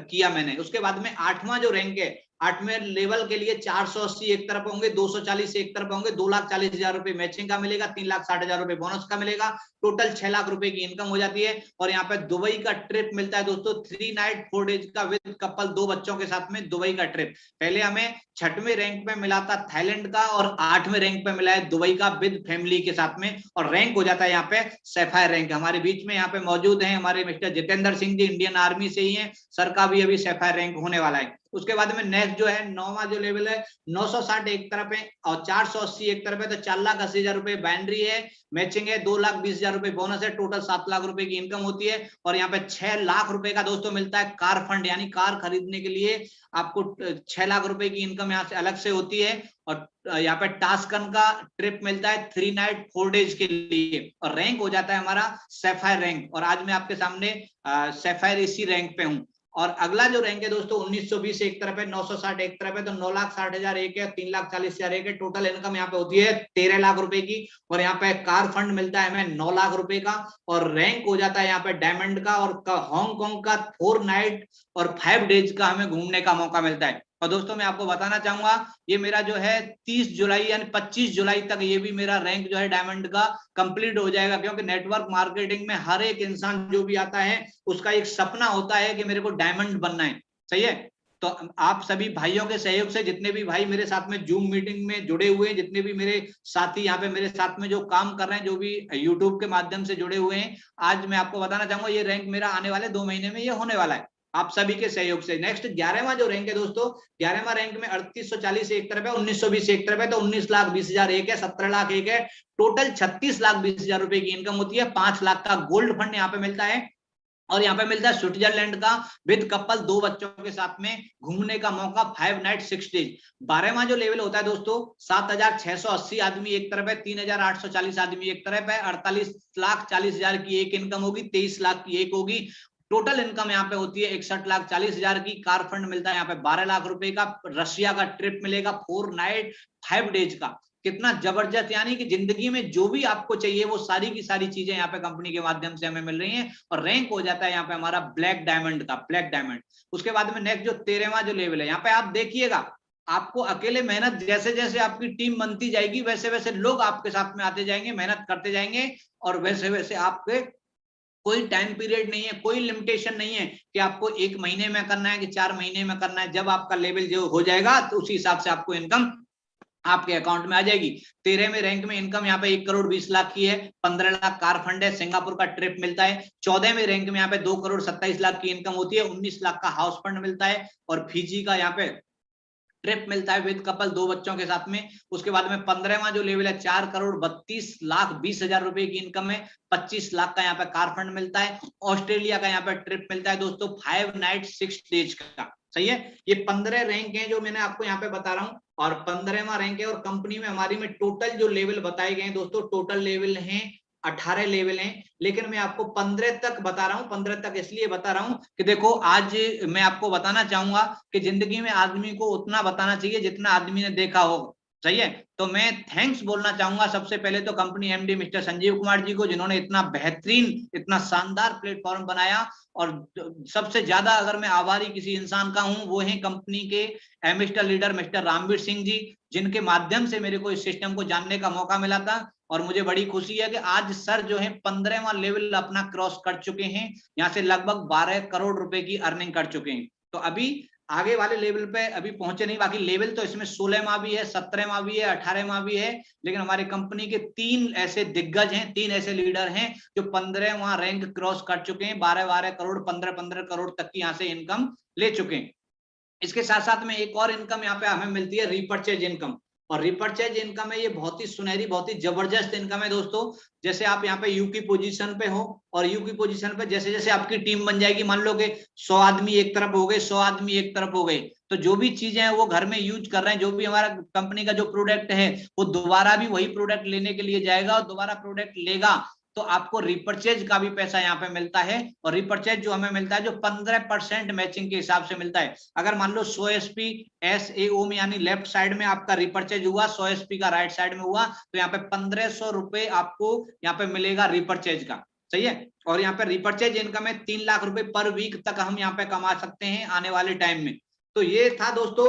किया मैंने। उसके बाद में 8वां जो रैंक है 8वें लेवल के लिए 480 एक तरफ होंगे, 240 एक तरफ होंगे, 2,40,000 रुपए मैचिंग का मिलेगा, 3,60,000 रुपए बोनस का मिलेगा, टोटल 6 लाख रुपए की इनकम हो जाती है। और यहाँ पे दुबई का ट्रिप मिलता है दोस्तों, 3 नाइट 4 डेज का विद कपल, 2 बच्चों के साथ में दुबई का ट्रिप। पहले हमें 6वें रैंक पे मिला था थाईलैंड का, और 8वें रैंक पे मिला है दुबई का विद फैमिली के साथ में, और रैंक हो जाता है यहाँ पे सैफायर रैंक। हमारे बीच में यहाँ पे मौजूद है हमारे mister Jitendra Singh ji, Indian army से ही है, सर का भी अभी सैफायर रैंक होने वाला है। उसके बाद में नेक्स्ट जो है 9वां जो लेवल है, 960 एक तरफ है और 480 एक तरफ है, तो 4,80,000 रुपए बाइनरी है, मैचिंग है, 2,20,000 रुपए बोनस है, टोटल 7 लाख रुपए की इनकम होती है। और यहाँ पे 6 लाख रुपए का दोस्तों मिलता है कार फंड, यानी कार खरीदने के लिए आपको 6 लाख रुपए की इनकम यहाँ से अलग से होती है। और यहाँ पे टास्कन का ट्रिप मिलता है 3 नाइट 4 डेज के लिए, और रैंक हो जाता है हमारा सैफायर रैंक। और आज मैं आपके सामने सैफायर इसी रैंक पे हूँ। और अगला जो रैंक है दोस्तों 1920 एक तरफ है, 960 एक तरफ है, तो 9,60,000 एक है, 3,40,000 एक है, टोटल इनकम यहाँ पे होती है 13 लाख रुपए की। और यहाँ पे कार फंड मिलता है हमें 9 लाख रुपए का, और रैंक हो जाता है यहाँ पे डायमंड का, और हांगकांग का 4 नाइट और 5 डेज का हमें घूमने का मौका मिलता है। और दोस्तों मैं आपको बताना चाहूंगा, ये मेरा जो है 30 जुलाई यानी 25 जुलाई तक ये भी मेरा रैंक जो है डायमंड का कंप्लीट हो जाएगा, क्योंकि नेटवर्क मार्केटिंग में हर एक इंसान जो भी आता है उसका एक सपना होता है कि मेरे को डायमंड बनना है। सही है। तो आप सभी भाइयों के सहयोग से, जितने भी भाई मेरे साथ में जूम मीटिंग में जुड़े हुए हैं, जितने भी मेरे साथी यहाँ पे मेरे साथ में जो काम कर रहे हैं, जो भी यूट्यूब के माध्यम से जुड़े हुए हैं, आज मैं आपको बताना चाहूंगा ये रैंक मेरा आने वाले 2 महीने में ये होने वाला है, आप सभी के सहयोग से। नेक्स्ट 11वां जो रैंक है दोस्तों, 11वां रैंक में 3840 एक तरफ है, 1920 एक तरफ है, तो 19,20,000 एक है, 17 लाख एक है, टोटल 36,20,000 रुपए की इनकम होती है। 5 लाख का गोल्ड फंड यहाँ पे मिलता है, और यहाँ पे मिलता है स्विट्जरलैंड का विद कपल 2 बच्चों के साथ में घूमने का मौका, 5 नाइट 6 डेज। 12वां जो लेवल होता है दोस्तों, 7,680 आदमी एक तरफ है, 3,840 आदमी एक तरफ है, 48,40,000 की एक इनकम होगी, 23 लाख की एक होगी, टोटल इनकम यहाँ पे होती है 61,40,000 की। कार फंड मिलता है यहाँ पे 12 लाख रुपए का, रशिया का ट्रिप मिलेगा 4 नाइट 5 डेज का। कितना जबरदस्त, यानी कि जिंदगी में जो भी आपको चाहिए वो सारी की सारी चीजें यहाँ पे कंपनी के माध्यम से हमें मिल रही हैं। और रैंक हो जाता है यहाँ पे हमारा ब्लैक डायमंड का, ब्लैक डायमंड। उसके बाद में नेक्स्ट जो 13वां जो लेवल है, यहाँ पे आप देखिएगा, आपको अकेले मेहनत, जैसे जैसे आपकी टीम बनती जाएगी वैसे वैसे लोग आपके साथ में आते जाएंगे, मेहनत करते जाएंगे, और वैसे वैसे आपके कोई टाइम पीरियड नहीं है, कोई लिमिटेशन नहीं है कि आपको 1 महीने में करना है कि 4 महीने में करना है। जब आपका लेवल जो हो जाएगा तो उसी हिसाब से आपको इनकम आपके अकाउंट में आ जाएगी। 13वें रैंक में इनकम यहाँ पे 1,20,00,000 की है, 15 लाख कार फंड है, सिंगापुर का ट्रिप मिलता है। 14वें रैंक में यहाँ पे 2,27,00,000 की इनकम होती है, 19 लाख का हाउस फंड मिलता है, और फिजी का यहाँ पे ट्रिप मिलता है विद कपल 2 बच्चों के साथ में। उसके बाद में 15वां जो लेवल है, 4,32,20,000 रुपए की इनकम है, 25 लाख का यहाँ पे कार फंड मिलता है। ऑस्ट्रेलिया का यहाँ पे ट्रिप मिलता है दोस्तों 5 नाइट 6 डेज का। सही है। ये 15 रैंक है जो मैंने आपको यहाँ पे बता रहा हूँ, और 15वां रैंक है। और कंपनी में हमारी में टोटल जो लेवल बताए गए दोस्तों, टोटल लेवल हैं 18 लेवल हैं, लेकिन मैं आपको 15 तक बता रहा हूं। 15 तक इसलिए बता रहा हूं कि देखो, आज मैं आपको बताना चाहूंगा कि जिंदगी में आदमी को उतना बताना चाहिए जितना आदमी ने देखा हो। सही है। तो मैं थैंक्स बोलना चाहूंगा सबसे पहले तो company MD mister Sanjeev Kumar ji को, जिन्होंने इतना बेहतरीन, इतना शानदार प्लेटफॉर्म बनाया। और सबसे ज्यादा अगर मैं आभारी किसी इंसान का हूं, वो है कंपनी के एमिस्टर लीडर मिस्टर रामवीर सिंह जी, जिनके माध्यम से मेरे को इस सिस्टम को जानने का मौका मिला था। और मुझे बड़ी खुशी है कि आज सर जो है 15वां लेवल अपना क्रॉस कर चुके हैं, यहाँ से लगभग 12 करोड़ रुपए की अर्निंग कर चुके हैं। तो अभी आगे वाले लेवल पे अभी पहुंचे नहीं, बाकी लेवल तो इसमें 16वां भी है, 17वां भी है, 18वां भी है। लेकिन हमारी कंपनी के 3 ऐसे दिग्गज हैं, 3 ऐसे लीडर हैं जो 15वां रैंक क्रॉस कर चुके हैं, 12-12 करोड़, 15-15 करोड़ तक की यहाँ से इनकम ले चुके हैं। इसके साथ साथ में एक और इनकम यहाँ पे हमें मिलती है, रीपर्चेज इनकम। और रिपर्चेज इनकम है, ये बहुत ही सुनहरी, बहुत ही जबरदस्त इनकम है दोस्तों। जैसे आप यहाँ पे यू की पोजीशन पे हो, और यू की पोजीशन पे जैसे जैसे आपकी टीम बन जाएगी, मान लो कि 100 आदमी एक तरफ हो गए, 100 आदमी एक तरफ हो गए, तो जो भी चीजें हैं वो घर में यूज कर रहे हैं, जो भी हमारा कंपनी का जो प्रोडक्ट है वो दोबारा भी वही प्रोडक्ट लेने के लिए जाएगा, और दोबारा प्रोडक्ट लेगा तो आपको रिपर्चेज का भी पैसा यहाँ पे मिलता है। और रिपर्चेज जो हमें मिलता है, जो 15% मैचिंग के हिसाब से मिलता है। अगर मान लो 100 एसपी SAO में यानी लेफ्ट साइड में आपका रिपर्चेज हुआ, 100 एसपी का राइट साइड में हुआ, तो यहाँ पे 1500 रुपए आपको यहाँ पे मिलेगा रिपर्चेज का। सही है। और यहाँ पे रिपर्चेज इनकम है 3 लाख रुपए पर वीक तक हम यहाँ पे कमा सकते हैं आने वाले टाइम में। तो ये था दोस्तों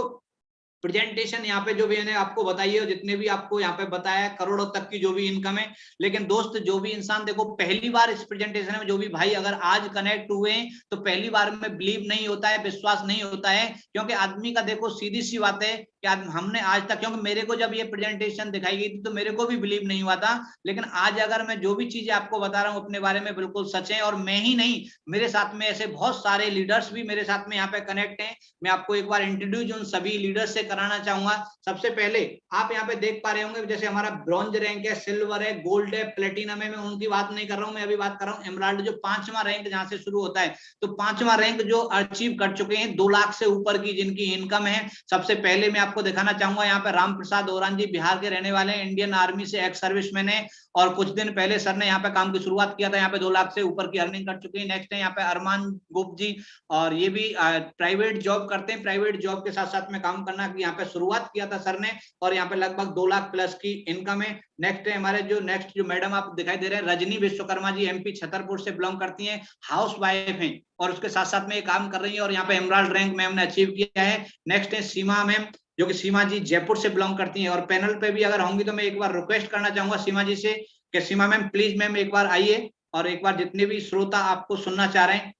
प्रेजेंटेशन यहाँ पे जो भी मैंने आपको बताई है, जितने भी आपको यहाँ पे बताया है, करोड़ों तक की जो भी इनकम है। लेकिन दोस्त जो भी इंसान देखो पहली बार इस प्रेजेंटेशन में जो भी भाई अगर आज कनेक्ट हुए तो पहली बार में बिलीव नहीं होता है, विश्वास नहीं होता है, क्योंकि आदमी का देखो सीधी सी बात है कि हमने आज तक, क्योंकि मेरे को जब ये प्रेजेंटेशन दिखाई गई थी तो मेरे को भी बिलीव नहीं हुआ था, लेकिन आज अगर मैं जो भी चीजें आपको बता रहा हूँ अपने बारे में बिल्कुल सच है। और मैं ही नहीं, मेरे साथ में ऐसे बहुत सारे लीडर्स भी मेरे साथ में यहाँ पे कनेक्ट हैं। मैं आपको एक बार इंट्रोड्यूस उन सभी लीडर्स से कराना चाहूंगा। सबसे पहले आप यहाँ पे देख पा रहे होंगे जैसे हमारा ब्रॉन्ज रैंक है, सिल्वर है, गोल्ड है, प्लेटिनम है। मैं उनकी बात नहीं कर रहा हूँ, मैं अभी बात कर रहा हूँ एमराल्ड, जो 5वां रैंक जहां से शुरू होता है। तो 5वां रैंक जो अचीव कर चुके हैं 2 लाख से ऊपर की जिनकी इनकम है। सबसे पहले मैं आपको दिखाना चाहूंगा यहाँ पे राम प्रसाद ओरान जी, बिहार के रहने वाले हैं, इंडियन आर्मी से एक्स सर्विसमैन है, और कुछ दिन पहले सर ने यहाँ पे काम की शुरुआत किया था, यहाँ पे 2 लाख से ऊपर की अर्निंग कर चुके हैं। नेक्स्ट है यहाँ पे अरमान गुप्त जी, और ये भी प्राइवेट जॉब करते हैं, प्राइवेट जॉब के साथ साथ में काम करना यहाँ पे शुरुआत किया था सर ने, और यहाँ पे लगभग 2 लाख प्लस की इनकम है। नेक्स्ट है हमारे जो मैडम आप दिखाई दे रहे हैं, रजनी विश्वकर्मा जी, एमपी छतरपुर से बिलोंग करती हैं, हाउस वाइफ हैं और उसके साथ साथ में ये काम कर रही है, और यहाँ पे एमराल्ड रैंक मैम ने अचीव किया है। नेक्स्ट है सीमा मैम, जो कि सीमा जी जयपुर से बिलोंग करती हैं, और पैनल पे भी अगर होंगी तो मैं एक बार रिक्वेस्ट करना चाहूंगा सीमा जी से कि सीमा मैम प्लीज मैम एक बार आइए, और एक बार जितने भी श्रोता आपको सुनना चाह रहे हैं,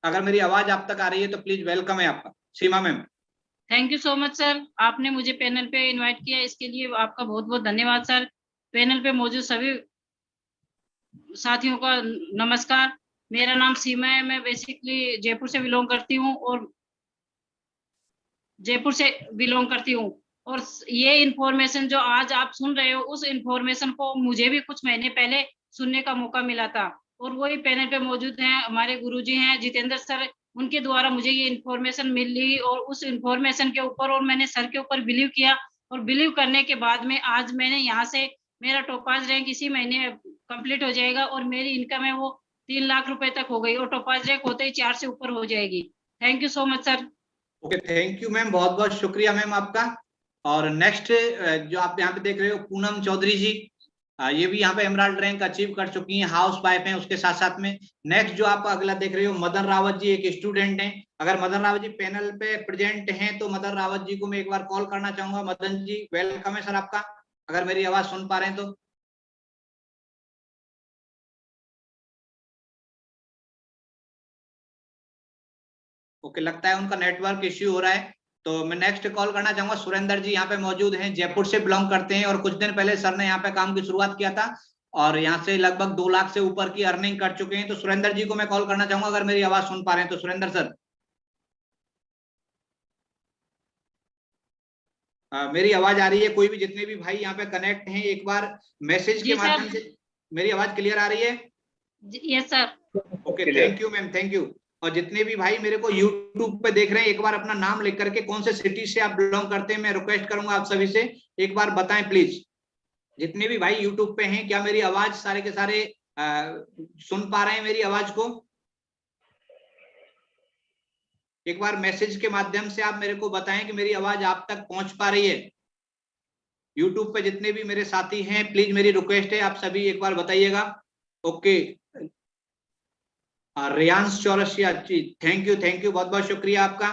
अगर मेरी आवाज आप तक आ रही है तो प्लीज वेलकम है आपका, Seema ma'am. Thank you so much sir, आपने मुझे पैनल पे इनवाइट किया, इसके लिए आपका बहुत बहुत धन्यवाद सर। पैनल पे मौजूद सभी साथियों का नमस्कार। मेरा नाम सीमा है, मैं बेसिकली जयपुर से बिलोंग करती हूँ, और ये इन्फॉर्मेशन जो आज आप सुन रहे हो, उस इन्फॉर्मेशन को मुझे भी कुछ महीने पहले सुनने का मौका मिला था, और वही पैनल पे मौजूद हैं हमारे गुरुजी हैं जितेंद्र सर, उनके द्वारा मुझे ये इन्फॉर्मेशन मिली, और उस इन्फॉर्मेशन के ऊपर और मैंने सर के ऊपर बिलीव किया, और बिलीव करने के बाद में आज मैंने यहाँ से मेरा टॉपाज रैंक इसी महीने कंप्लीट हो जाएगा, और मेरी इनकम है वो 3 लाख रुपए तक हो गई, और टॉपाज रैंक होते ही 4 से ऊपर हो जाएगी। Thank you so much sir. Okay, thank you ma'am, बहुत बहुत शुक्रिया मैम आपका। और नेक्स्ट जो आप यहाँ पे देख रहे हो पूनम चौधरी जी, ये भी यहाँ पे एमराल्ड रैंक अचीव कर चुकी हैं, हाउस वाइफ हैं उसके साथ साथ में। नेक्स्ट जो आप अगला देख रहे हो मदन रावत जी, एक स्टूडेंट हैं। अगर मदन रावत जी पैनल पे प्रेजेंट हैं तो मदन रावत जी को मैं एक बार कॉल करना चाहूंगा। मदन जी वेलकम है सर आपका, अगर मेरी आवाज सुन पा रहे हैं तो। ओके, लगता है उनका नेटवर्क इश्यू हो रहा है, तो मैं नेक्स्ट कॉल करना चाहूंगा। सुरेंद्र जी यहाँ पे मौजूद हैं, जयपुर से बिलोंग करते हैं, और कुछ दिन पहले सर ने यहाँ पे काम की शुरुआत किया था, और यहाँ से लगभग 2 लाख से ऊपर की अर्निंग कर चुके हैं। तो सुरेंद्र जी को मैं कॉल करना चाहूंगा, अगर मेरी आवाज सुन पा रहे हैं तो। सुरेंद्र सर, मेरी आवाज आ रही है? कोई भी जितने भी भाई यहाँ पे कनेक्ट हैं एक बार मैसेज के माध्यम से, मेरी आवाज क्लियर आ रही है? Yes sir. Okay, thank you ma'am, thank you. और जितने भी भाई मेरे को यूट्यूब पे देख रहे हैं, एक बार अपना नाम लिख करके कौन से सिटी से आप बिलोंग करते हैं, मैं रिक्वेस्ट करूंगा आप सभी से एक बार बताएं प्लीज। जितने भी भाई यूट्यूब पे हैं, क्या मेरी आवाज सारे के सारे सुन पा रहे हैं मेरी आवाज को? एक बार मैसेज के माध्यम से आप मेरे को बताएं कि मेरी आवाज आप तक पहुंच पा रही है। यूट्यूब पे जितने भी मेरे साथी हैं, प्लीज मेरी रिक्वेस्ट है आप सभी एक बार बताइएगा। Okay, Riyansh Chaurasia ji, thank you, बहुत बहुत शुक्रिया आपका।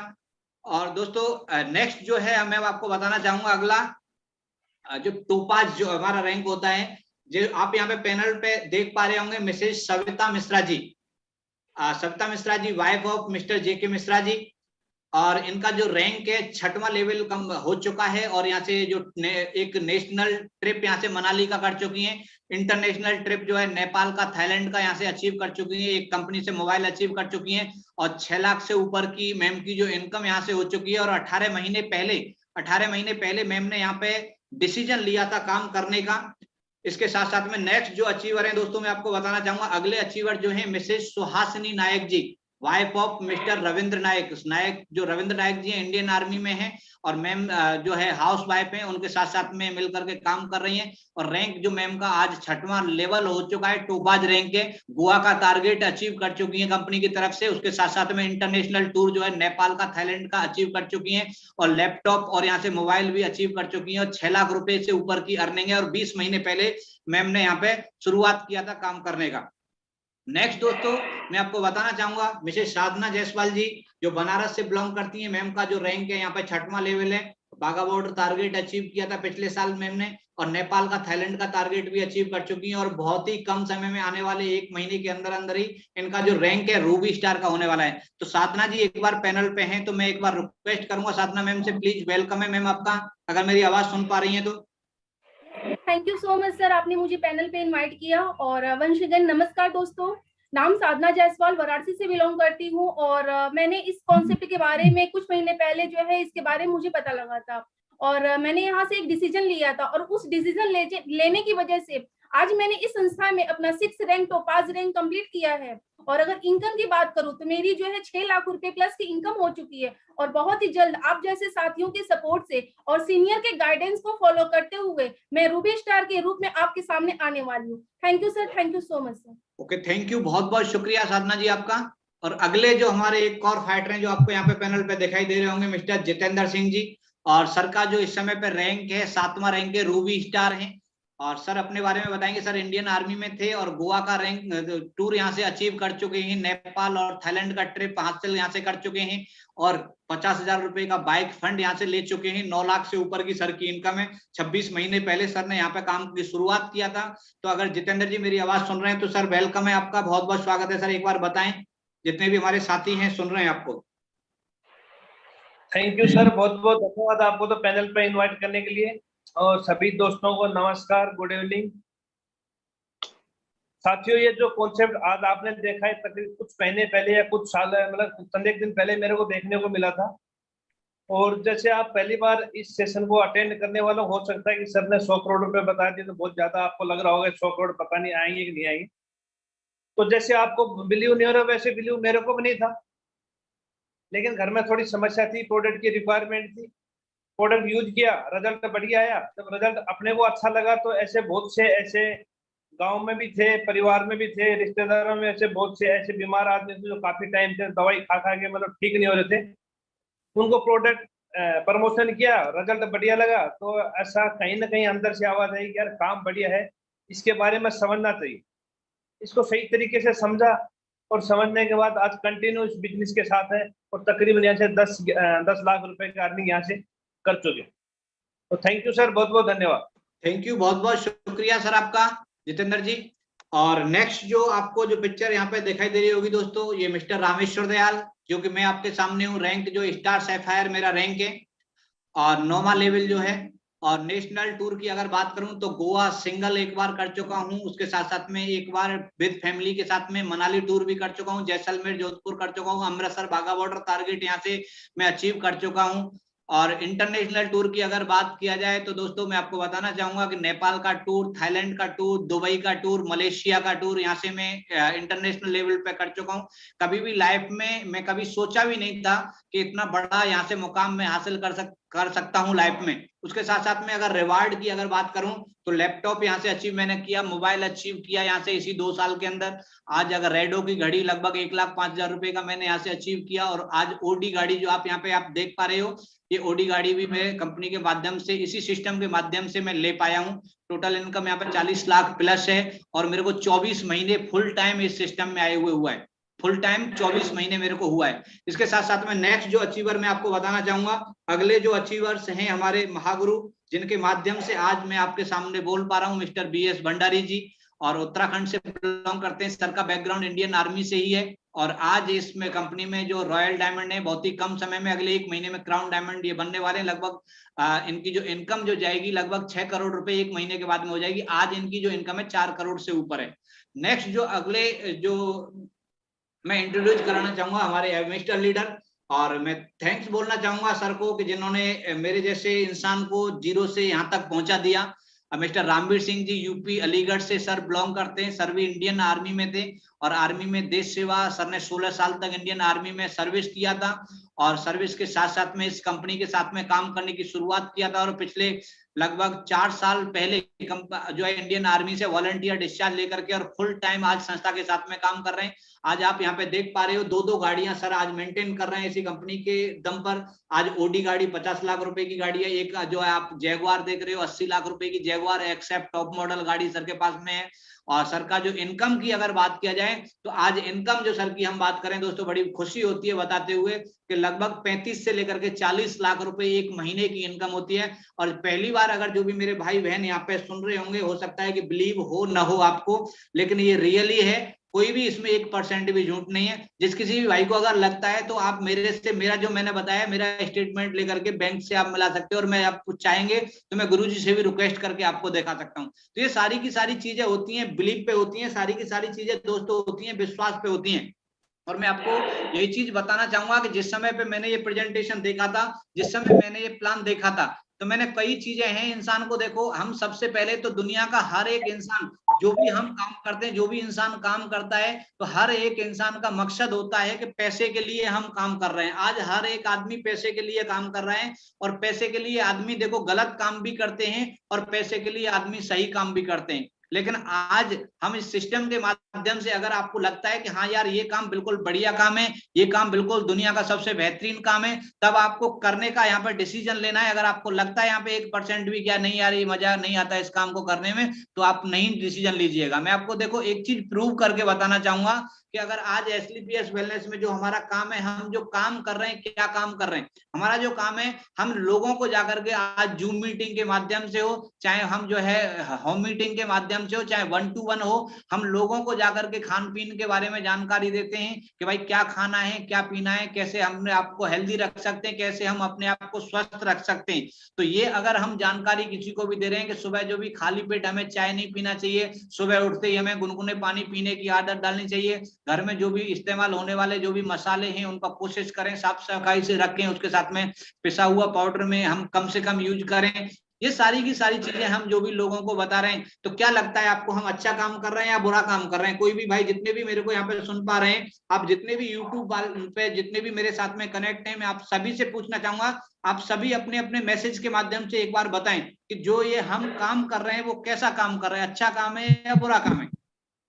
और दोस्तों नेक्स्ट जो है मैं आपको बताना चाहूंगा, अगला जो टोपाज जो हमारा रैंक होता है, जो आप यहाँ पे पैनल पे देख पा रहे होंगे, Mrs Savita Mishra ji, Savita Mishra ji wife of mister JK Mishra ji, और इनका जो रैंक है 6वां लेवल कम हो चुका है, और यहाँ से जो एक नेशनल ट्रिप यहाँ से मनाली का कर चुकी हैं, इंटरनेशनल ट्रिप जो है नेपाल का, थाईलैंड का यहाँ से अचीव कर चुकी हैं, एक कंपनी से मोबाइल अचीव कर चुकी हैं, और 6 लाख से ऊपर की मैम की जो इनकम यहाँ से हो चुकी है। और 18 महीने पहले मैम ने यहाँ पे डिसीजन लिया था काम करने का। इसके साथ साथ में नेक्स्ट जो अचीवर है दोस्तों, मैं आपको बताना चाहूंगा, अगले अचीवर जो है Mrs Suhasini Nayak ji, wife of mister Ravindra Nayak जो रविंद्र नायक जी इंडियन आर्मी में हैं, और मैम जो है हाउस वाइफ हैं, उनके साथ साथ में मिलकर के काम कर रही हैं। और रैंक जो मैम का आज 6वां लेवल हो चुका है, टोपाज रैंक है, गोवा का टारगेट अचीव कर चुकी है कंपनी की तरफ से। उसके साथ साथ में इंटरनेशनल टूर जो है नेपाल का, थाईलैंड का अचीव कर चुकी है, और लैपटॉप और यहाँ से मोबाइल भी अचीव कर चुकी है, और 6 लाख रुपए से ऊपर की अर्निंग है। और 20 महीने पहले मैम ने यहाँ पे शुरुआत किया था काम करने का। नेक्स्ट दोस्तों मैं आपको बताना चाहूंगा मिसेस साधना जायसवाल जी, जो बनारस से बिलोंग करती हैं। मैम का जो रैंक है यहाँ पे 6वां लेवल है। बाघा बॉर्डर टारगेट अचीव किया था पिछले साल मैम ने, और नेपाल का, थाईलैंड का टारगेट भी अचीव कर चुकी हैं, और बहुत ही कम समय में, आने वाले 1 महीने के अंदर अंदर ही इनका जो रैंक है रूबी स्टार का होने वाला है। तो साधना जी एक बार पैनल पे हैं, तो मैं एक बार रिक्वेस्ट करूंगा साधना मैम से, प्लीज वेलकम है मैम आपका, अगर मेरी आवाज सुन पा रही है तो। Thank you so much sir, आपने मुझे पैनल पे इनवाइट किया। और वंश अगेन नमस्कार दोस्तों, नाम साधना जायसवाल, वाराणसी से बिलोंग करती हूँ। और मैंने इस कॉन्सेप्ट के बारे में कुछ महीने पहले जो है इसके बारे में मुझे पता लगा था, और मैंने यहाँ से एक डिसीजन लिया था, और उस डिसीजन लेने की वजह से आज मैंने इस संस्था में अपना 6 रैंक टोपाज रैंक कंप्लीट किया है। और अगर इनकम की बात करूं तो मेरी जो है 6 लाख रुपए प्लस की इनकम हो चुकी है। और बहुत ही जल्द आप जैसे साथियों के सपोर्ट से और सीनियर के गाइडेंस को फॉलो करते हुए मैं रूबी स्टार के रूप में आपके सामने आने वाली हूँ। Thank you sir, thank you so much sir. Okay, thank you, बहुत बहुत शुक्रिया साधना जी आपका। और अगले जो हमारे एक और फाइटर हैं जो आपको यहाँ पे पैनल पे दिखाई दे रहे होंगे, मिस्टर जितेंद्र सिंह जी। और सर का जो इस समय पे रैंक है 7वां रैंक है, रूबी स्टार है। और सर अपने बारे में बताएंगे। सर इंडियन आर्मी में थे और गोवा का रैंक टूर यहाँ से अचीव कर चुके हैं, नेपाल और थाईलैंड का ट्रिप हासिल यहाँ से कर चुके हैं, और 50,000 रुपए का बाइक फंड यहाँ से ले चुके हैं। 9 लाख से ऊपर की सर की इनकम है। 26 महीने पहले सर ने यहाँ पे काम की शुरुआत किया था। तो अगर जितेंद्र जी मेरी आवाज सुन रहे हैं तो सर वेलकम है आपका, बहुत बहुत स्वागत है सर। एक बार बताएं, जितने भी हमारे साथी हैं सुन रहे हैं आपको। थैंक यू सर, बहुत बहुत धन्यवाद आपको तो पैनल पे इनवाइट करने के लिए। और सभी दोस्तों को नमस्कार, गुड इवनिंग। साथियों, ये जो कॉन्सेप्ट आज आपने देखा है तकरीबन कुछ महीने पहले या कुछ साल, मतलब चंद एक दिन पहले मेरे को देखने को मिला था। और जैसे आप पहली बार इस सेशन को अटेंड करने वाला, हो सकता है कि सर ने 100 करोड़ रुपए बता दिए तो बहुत ज्यादा आपको लग रहा होगा 100 करोड़ पता नहीं आएंगे कि नहीं आएंगे। तो जैसे आपको बिलीव नहीं हो रहा, वैसे बिलीव मेरे को भी नहीं था। लेकिन घर में थोड़ी समस्या थी, प्रोडक्ट की रिक्वायरमेंट थी, प्रोडक्ट यूज किया, रिजल्ट बढ़िया आया। जब रिजल्ट अपने को अच्छा लगा तो ऐसे बहुत से ऐसे गांव में भी थे, परिवार में भी थे, रिश्तेदारों में ऐसे बहुत से ऐसे बीमार आदमी थे जो काफी टाइम से दवाई खा खा के मतलब ठीक नहीं हो रहे थे। उनको प्रोडक्ट प्रमोशन किया, रिजल्ट बढ़िया लगा, तो ऐसा कहीं ना कहीं अंदर से आवाज आई कि यार काम बढ़िया है, इसके बारे में समझना चाहिए। इसको सही तरीके से समझा, और समझने के बाद आज कंटिन्यू इस बिजनेस के साथ है, और तकरीबन यहाँ से 10 लाख रुपए का अर्निंग यहाँ से कर चुके। तो थैंक यू सर, बहुत बहुत धन्यवाद। थैंक यू, बहुत बहुत शुक्रिया सर आपका जितेंद्र जी। और नेक्स्ट जो आपको जो पिक्चर यहाँ पे दिखाई दे रही होगी दोस्तों, ये मिस्टर रामेश्वर दयाल, जो कि मैं आपके सामने हूँ। रैंक जो स्टार सैफायर मेरा रैंक है, और 9वां लेवल जो है। और नेशनल टूर की अगर बात करूं तो गोवा सिंगल एक बार कर चुका हूं, उसके साथ साथ में एक बार विद फैमिली के साथ में मनाली टूर भी कर चुका हूं, जैसलमेर जोधपुर कर चुका हूं, अमृतसर बाघा बॉर्डर टारगेट यहां से मैं अचीव कर चुका हूं। और इंटरनेशनल टूर की अगर बात किया जाए तो दोस्तों मैं आपको बताना चाहूंगा कि नेपाल का टूर, थाईलैंड का टूर, दुबई का टूर, मलेशिया का टूर यहाँ से मैं इंटरनेशनल लेवल पे कर चुका हूँ। कभी भी लाइफ में मैं कभी सोचा भी नहीं था कि इतना बड़ा यहाँ से मुकाम में हासिल कर सकता हूँ लाइफ में। उसके साथ साथ में अगर रिवार्ड की अगर बात करूं तो लैपटॉप यहाँ से अचीव मैंने किया, मोबाइल अचीव किया यहाँ से इसी 2 साल के अंदर। आज अगर रेडो की घड़ी लगभग 1,05,000 रुपए का मैंने यहाँ से अचीव किया। और आज ओडी गाड़ी जो आप यहाँ पे आप देख पा रहे हो, ये ओडी गाड़ी भी मैं कंपनी के माध्यम से, इसी सिस्टम के माध्यम से मैं ले पाया हूँ। टोटल इनकम यहाँ पे 40 लाख प्लस है, और मेरे को 24 महीने फुल टाइम इस सिस्टम में आए हुआ है। फुल टाइम 24 महीने मेरे को हुआ है। इसके साथ साथ में नेक्स्ट जो अचीवर मैं आपको बताना चाहूंगा, अगले जो अचीवर्स हैं हमारे महागुरु, जिनके माध्यम से आज मैं आपके सामने बोल पा रहा हूं, मिस्टर BS भंडारी जी, और उत्तराखंड से बिलोंग करते हैं। सर का बैकग्राउंड इंडियन आर्मी से ही है, और आज इसमें कंपनी में जो रॉयल डायमंड है, बहुत ही कम समय में, अगले 1 महीने में क्राउन डायमंड ये बनने वाले हैं। लगभग इनकी जो इनकम जो जाएगी लगभग 6 करोड़ रुपए 1 महीने के बाद में हो जाएगी। आज इनकी जो इनकम है 4 करोड़ से ऊपर है। नेक्स्ट जो अगले जो मैं इंट्रोड्यूस कराना चाहूंगा, हमारे मिस्टर लीडर, और मैं थैंक्स बोलना चाहूंगा सर को कि जिन्होंने मेरे जैसे इंसान को जीरो से यहाँ तक पहुंचा दिया। मिस्टर रामवीर सिंह जी यूपी अलीगढ़ से सर बिलोंग करते हैं। सर भी इंडियन आर्मी में थे, और आर्मी में देश सेवा, सर ने 16 साल तक इंडियन आर्मी में सर्विस किया था, और सर्विस के साथ साथ में इस कंपनी के साथ में काम करने की शुरुआत किया था। और पिछले लगभग 4 साल पहले जो है इंडियन आर्मी से वॉलंटियर डिस्चार्ज लेकर के और फुल टाइम आज संस्था के साथ में काम कर रहे हैं। आज आप यहाँ पे देख पा रहे हो 2-2 गाड़ियां सर आज मेंटेन कर रहे हैं इसी कंपनी के दम पर। आज ओडी गाड़ी 50 लाख रुपए की गाड़ी है, एक जो है आप जैगुआर देख रहे हो 80 लाख रुपए की जैगुआर एक्सेप्ट टॉप मॉडल गाड़ी सर के पास में है। और सर का जो इनकम की अगर बात किया जाए तो आज इनकम जो सर की हम बात करें दोस्तों, बड़ी खुशी होती है बताते हुए कि लगभग 35 से लेकर के 40 लाख रुपए एक महीने की इनकम होती है। और पहली बार अगर जो भी मेरे भाई बहन यहाँ पे सुन रहे होंगे, हो सकता है कि बिलीव हो ना हो आपको, लेकिन ये रियली है, कोई भी इसमें 1% भी झूठ नहीं है। जिस किसी भी भाई को अगर लगता है तो आप मेरे से, मेरा जो मैंने बताया, मेरा स्टेटमेंट लेकर के बैंक से आप मिला सकते हो, और मैं आपको चाहेंगे तो मैं गुरुजी से भी रिक्वेस्ट करके आपको दिखा सकता हूँ। तो ये सारी की सारी चीजें होती हैं, बिलीव पे होती हैं, सारी की सारी चीजें दोस्तों होती हैं विश्वास पे होती हैं। और मैं आपको यही चीज बताना चाहूंगा कि जिस समय पे मैंने ये प्रेजेंटेशन देखा था, जिस समय मैंने ये प्लान देखा था, तो मैंने कई चीजें हैं इंसान को, देखो हम सबसे पहले तो दुनिया का हर एक इंसान, जो भी हम काम करते हैं, जो भी इंसान काम करता है, तो हर एक इंसान का मकसद होता है कि पैसे के लिए हम काम कर रहे हैं। आज हर एक आदमी पैसे के लिए काम कर रहे हैं, और पैसे के लिए आदमी देखो गलत काम भी करते हैं, और पैसे के लिए आदमी सही काम भी करते हैं। लेकिन आज हम इस सिस्टम के माध्यम से, अगर आपको लगता है कि हाँ यार ये काम बिल्कुल बढ़िया काम है, ये काम बिल्कुल दुनिया का सबसे बेहतरीन काम है, तब आपको करने का यहाँ पर डिसीजन लेना है। अगर आपको लगता है यहाँ पे 1% भी क्या नहीं यार ये मजा नहीं आता इस काम को करने में, तो आप नहीं डिसीजन लीजिएगा। मैं आपको देखो एक चीज प्रूव करके बताना चाहूंगा कि अगर आज एसलीपीएस वेलनेस में जो हमारा काम है, हम जो काम कर रहे हैं, क्या काम कर रहे हैं, हमारा जो काम है, हम लोगों को जाकर के आज जूम मीटिंग के माध्यम से हो, चाहे हम जो है होम मीटिंग के माध्यम से हो, चाहे 1-to-1 हो, हम लोगों को जाकर के खान पीन के बारे में जानकारी देते हैं कि भाई क्या खाना है, क्या पीना है, कैसे हमने आपको हेल्दी रख सकते हैं, कैसे हम अपने आप को स्वस्थ रख सकते हैं। तो ये अगर हम जानकारी किसी को भी दे रहे हैं कि सुबह जो भी खाली पेट हमें चाय नहीं पीना चाहिए, सुबह उठते ही हमें गुनगुने पानी पीने की आदत डालनी चाहिए, घर में जो भी इस्तेमाल होने वाले जो भी मसाले हैं उनका कोशिश करें साफ सफाई से रखें, उसके साथ में पिसा हुआ पाउडर में हम कम से कम यूज करें। ये सारी की सारी चीजें हम जो भी लोगों को बता रहे हैं। तो क्या लगता है आपको, हम अच्छा काम कर रहे हैं या बुरा काम कर रहे हैं? कोई भी भाई जितने भी मेरे को यहाँ पे सुन पा रहे हैं, आप जितने भी यूट्यूब पे जितने भी मेरे साथ में कनेक्ट हैं, मैं आप सभी से पूछना चाहूंगा, आप सभी अपने अपने मैसेज के माध्यम से एक बार बताएं कि जो ये हम काम कर रहे हैं वो कैसा काम कर रहे हैं, अच्छा काम है या बुरा काम है?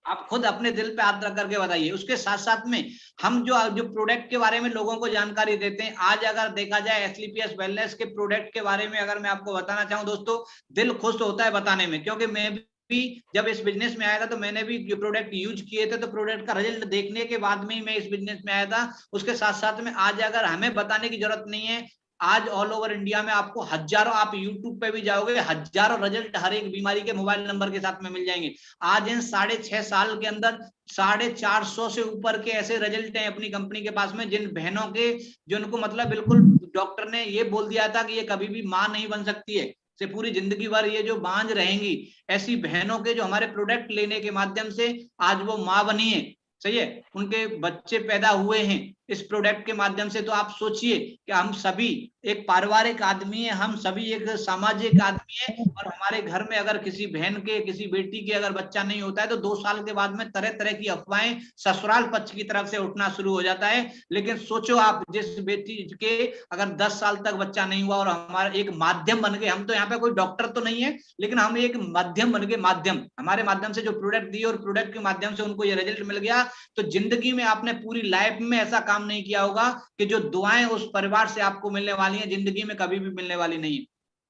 आप खुद अपने दिल पे हाथ रख करके बताइए। उसके साथ साथ में हम जो प्रोडक्ट के बारे में लोगों को जानकारी देते हैं, आज अगर देखा जाए एसलीपीएस वेलनेस के प्रोडक्ट के बारे में अगर मैं आपको बताना चाहूं दोस्तों, दिल खुश होता है बताने में, क्योंकि मैं भी जब इस बिजनेस में आया था तो मैंने भी जो प्रोडक्ट यूज किए थे, तो प्रोडक्ट का रिजल्ट देखने के बाद में ही मैं इस बिजनेस में आया था। उसके साथ साथ में आज अगर हमें बताने की जरूरत नहीं है, आज ऑल ओवर इंडिया में आपको हजारों, आप यूट्यूब पे भी जाओगे, हजारों रिजल्ट हर एक बीमारी के मोबाइल नंबर के साथ में मिल जाएंगे। आज इन 6.5 साल के अंदर 450 से ऊपर के ऐसे रिजल्ट हैं अपनी कंपनी के पास में, जिन बहनों के, जिनको मतलब बिल्कुल डॉक्टर ने ये बोल दिया था कि ये कभी भी मां नहीं बन सकती है, से पूरी जिंदगी भर ये जो बांझ रहेंगी, ऐसी बहनों के जो हमारे प्रोडक्ट लेने के माध्यम से आज वो मां बनी है, सही है, उनके बच्चे पैदा हुए हैं इस प्रोडक्ट के माध्यम से। तो आप सोचिए कि हम सभी एक पारिवारिक आदमी है, हम सभी एक सामाजिक आदमी है, और हमारे घर में अगर किसी बहन के, किसी बेटी के अगर बच्चा नहीं होता है तो 2 साल के बाद में तरह तरह की अफवाहें ससुराल पक्ष की तरफ से उठना शुरू हो जाता है। लेकिन सोचो आप, जिस बेटी के अगर 10 साल तक बच्चा नहीं हुआ और हमारा एक माध्यम बन के, हम तो यहाँ पे कोई डॉक्टर तो नहीं है, लेकिन हम एक माध्यम बन के, माध्यम हमारे माध्यम से जो प्रोडक्ट दिए और प्रोडक्ट के माध्यम से उनको ये रिजल्ट मिल गया, तो जिंदगी में आपने पूरी लाइफ में ऐसा काम नहीं किया होगा कि जो दुआएं उस परिवार से आपको मिलने वाली हैं, जिंदगी में कभी भी मिलने वाली नहीं है,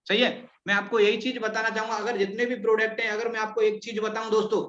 सही है। मैं आपको यही चीज बताना चाहूंगा, अगर जितने भी प्रोडक्ट हैं, अगर मैं आपको एक चीज बताऊं दोस्तों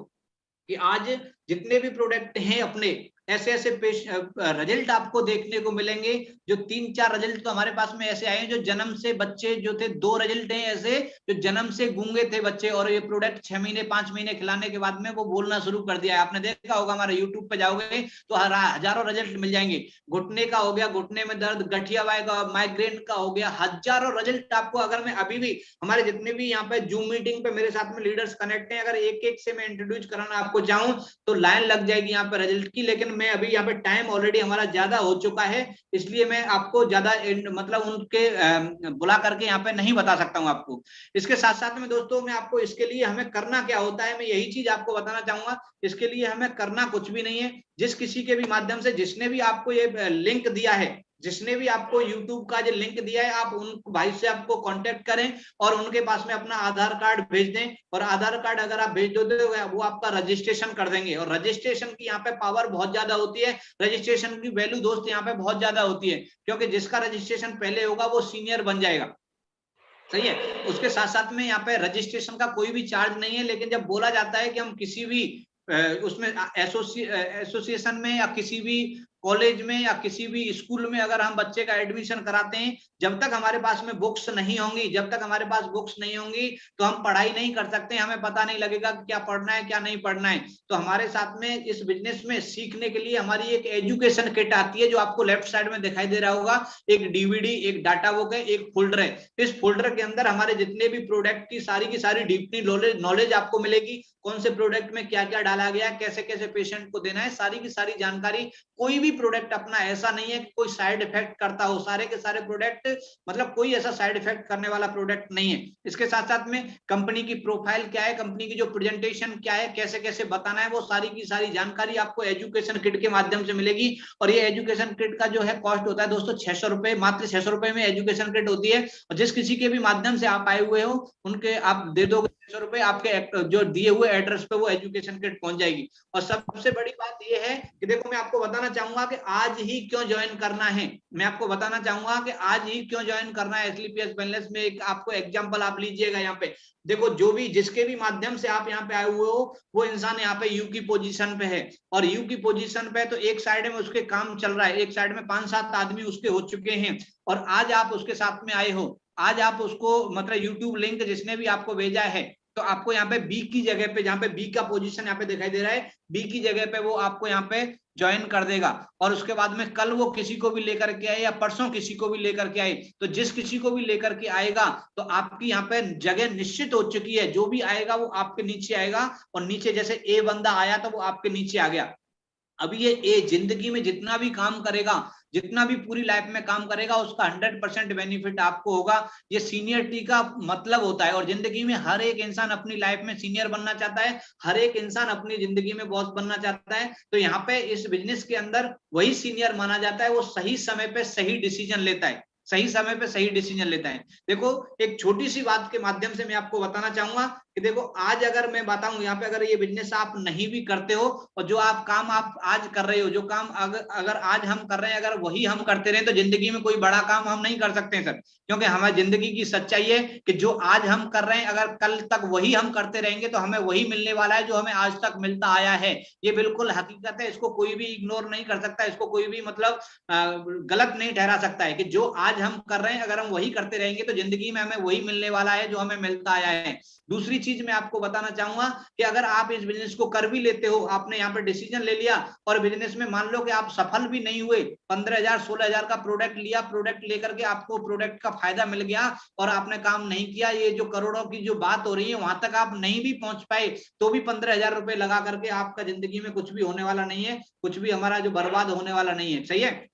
कि आज जितने भी प्रोडक्ट हैं अपने, ऐसे ऐसे रिजल्ट आपको देखने को मिलेंगे। जो 3-4 रिजल्ट तो हमारे पास में ऐसे आए हैं, जो जन्म से बच्चे जो थे, 2 रिजल्ट हैं ऐसे जो जन्म से गूंगे थे बच्चे, और ये प्रोडक्ट 6 महीने 5 महीने खिलाने के बाद में वो बोलना शुरू कर दिया है। आपने देखा होगा, हमारे यूट्यूब पे जाओगे तो हजारों रिजल्ट मिल जाएंगे। घुटने का हो गया, घुटने में दर्द, गठिया का, माइग्रेन का हो गया, हजारों रिजल्ट आपको, अगर मैं अभी भी हमारे जितने भी यहाँ पे जूम मीटिंग पे मेरे साथ में लीडर्स कनेक्ट हैं, अगर एक एक से मैं इंट्रोड्यूस कराना आपको चाहूँ तो लाइन लग जाएगी यहाँ पे रिजल्ट की। लेकिन मैं अभी यहाँ पे टाइम ऑलरेडी हमारा ज्यादा हो चुका है, इसलिए मैं आपको ज्यादा मतलब उनके बुला करके यहाँ पे नहीं बता सकता हूँ आपको। इसके साथ साथ में दोस्तों, मैं आपको इसके लिए हमें करना क्या होता है, मैं यही चीज आपको बताना चाहूंगा। इसके लिए हमें करना कुछ भी नहीं है। जिस किसी के भी माध्यम से, जिसने भी आपको ये लिंक दिया है, जिसने भी आपको YouTube का जो लिंक दिया है, आप उन भाई से आपको कांटेक्ट करें और उनके पास में अपना आधार कार्ड भेज दें। और आधार कार्ड अगर आप भेज दोगे वो आपका रजिस्ट्रेशन कर देंगे। और रजिस्ट्रेशन की यहाँ पे पावर बहुत ज्यादा होती है, रजिस्ट्रेशन की वैल्यू दोस्त यहाँ पे बहुत ज्यादा होती है, क्योंकि जिसका रजिस्ट्रेशन पहले होगा वो सीनियर बन जाएगा। सही है। उसके साथ साथ में यहाँ पे रजिस्ट्रेशन का कोई भी चार्ज नहीं है, लेकिन जब बोला जाता है कि हम किसी भी उसमें एसोसिएशन में या किसी भी कॉलेज में या किसी भी स्कूल में अगर हम बच्चे का एडमिशन कराते हैं, जब तक हमारे पास में बुक्स नहीं होंगी, जब तक हमारे पास बुक्स नहीं होंगी तो हम पढ़ाई नहीं कर सकते, हमें पता नहीं लगेगा कि क्या पढ़ना है क्या नहीं पढ़ना है। तो हमारे साथ में इस बिजनेस में सीखने के लिए हमारी एक एजुकेशन किट आती है, जो आपको लेफ्ट साइड में दिखाई दे रहा होगा। एक डीवीडी, एक डाटा बुक है, एक फोल्डर है। इस फोल्डर के अंदर हमारे जितने भी प्रोडक्ट की सारी डीपली नॉलेज आपको मिलेगी। कौन से प्रोडक्ट में क्या क्या डाला गया, कैसे कैसे पेशेंट को देना है, सारी की सारी जानकारी। कोई भी प्रोडक्ट अपना ऐसा नहीं है कि कोई साइड इफेक्ट करता हो, सारे के सारे प्रोडक्ट मतलब कोई ऐसा साइड इफेक्ट करने वाला प्रोडक्ट नहीं है। इसके साथ साथ में कंपनी की प्रोफाइल क्या है, कंपनी की जो प्रेजेंटेशन क्या है, कैसे कैसे बताना है, वो सारी की सारी जानकारी आपको एजुकेशन किट के माध्यम से मिलेगी। और ये एजुकेशन किट का जो है कॉस्ट होता है दोस्तों 600 रुपए, मात्र 600 रुपए में एजुकेशन किट होती है। और जिस किसी के भी माध्यम से आप आए हुए हो उनके आप दे दोगे 600 रुपए, आपके जो दिए हुए एड्रेस पे वो एजुकेशन किट पहुंच जाएगी। और सबसे बड़ी बात ये है कि देखो, मैं आपको बताना चाहूंगा कि आज ही क्यों ज्वाइन करना है। मैं आपको बताना चाहूंगा कि आज ही क्यों ज्वाइन करना है एसलीपीएस वेलनेस में। एक आपको एग्जांपल आप लीजिएगा यहाँ पे। देखो, जो भी जिसके भी माध्यम से आप यहाँ पे आए हुए हो, वो इंसान यहाँ पे यू की पोजीशन पे है। और यू की पोजीशन पे तो एक साइड में उसके काम चल रहा है, एक साइड में 5-7 आदमी उसके हो चुके हैं, और आज आप उसके साथ में आए हो। आज आप उसको मतलब यूट्यूब लिंक जिसने भी आपको भेजा है, तो आपको यहाँ पे बी की जगह पे, जहाँ पे बी का पोजीशन यहाँ पे दिखाई दे रहा है, बी की जगह पे वो आपको यहाँ पे ज्वाइन कर देगा। और उसके बाद में कल वो किसी को भी लेकर के आए या परसों किसी को भी लेकर के आए, तो जिस किसी को भी लेकर के आएगा तो आपकी यहाँ पे जगह निश्चित हो चुकी है। जो भी आएगा वो आपके नीचे आएगा, और नीचे जैसे ए बंदा आया तो वो आपके नीचे आ गया। अभी ये ए जिंदगी में जितना भी काम करेगा, जितना भी पूरी लाइफ में काम करेगा, उसका 100% बेनिफिट आपको होगा। ये सीनियरिटी का मतलब होता है। और जिंदगी में हर एक इंसान अपनी लाइफ में सीनियर बनना चाहता है, हर एक इंसान अपनी जिंदगी में बॉस बनना चाहता है। तो यहाँ पे इस बिजनेस के अंदर वही सीनियर माना जाता है, वो सही समय पे सही डिसीजन लेता है, सही समय पे सही डिसीजन लेता है। देखो, एक छोटी सी बात के माध्यम से मैं आपको बताना चाहूंगा कि देखो, आज अगर मैं बताऊं यहाँ पे, अगर ये बिजनेस आप नहीं भी करते हो, और जो आप काम आप आज कर रहे हो, जो काम अगर आज हम कर रहे हैं, अगर वही हम करते रहे तो जिंदगी में कोई बड़ा काम हम नहीं कर सकते हैं सर। क्योंकि हमारी जिंदगी की सच्चाई है कि जो आज हम कर रहे हैं, अगर कल तक वही हम करते रहेंगे तो हमें वही मिलने वाला है जो हमें आज तक मिलता आया है। ये बिल्कुल हकीकत है, इसको कोई भी इग्नोर नहीं कर सकता, इसको कोई भी मतलब गलत नहीं ठहरा सकता है कि जो आज हम कर रहे हैं अगर हम वही करते रहेंगे तो जिंदगी में हमें वही मिलने वाला है जो हमें मिलता आया है। दूसरी चीज मैं आपको बताना चाहूंगा कि अगर आप इस बिजनेस को कर भी लेते हो, आपने यहाँ पे डिसीजन ले लिया, और बिजनेस में मान लो कि आप सफल भी नहीं हुए, 15,000 16,000 का प्रोडक्ट लिया, प्रोडक्ट लेकर के आपको प्रोडक्ट का फायदा मिल गया और आपने काम नहीं किया, ये जो करोड़ों की जो बात हो रही है वहां तक आप नहीं भी पहुंच पाए, तो भी 15,000 रुपए लगा करके आपका जिंदगी में कुछ भी होने वाला नहीं है, कुछ भी हमारा जो बर्बाद होने वाला नहीं है। सही है,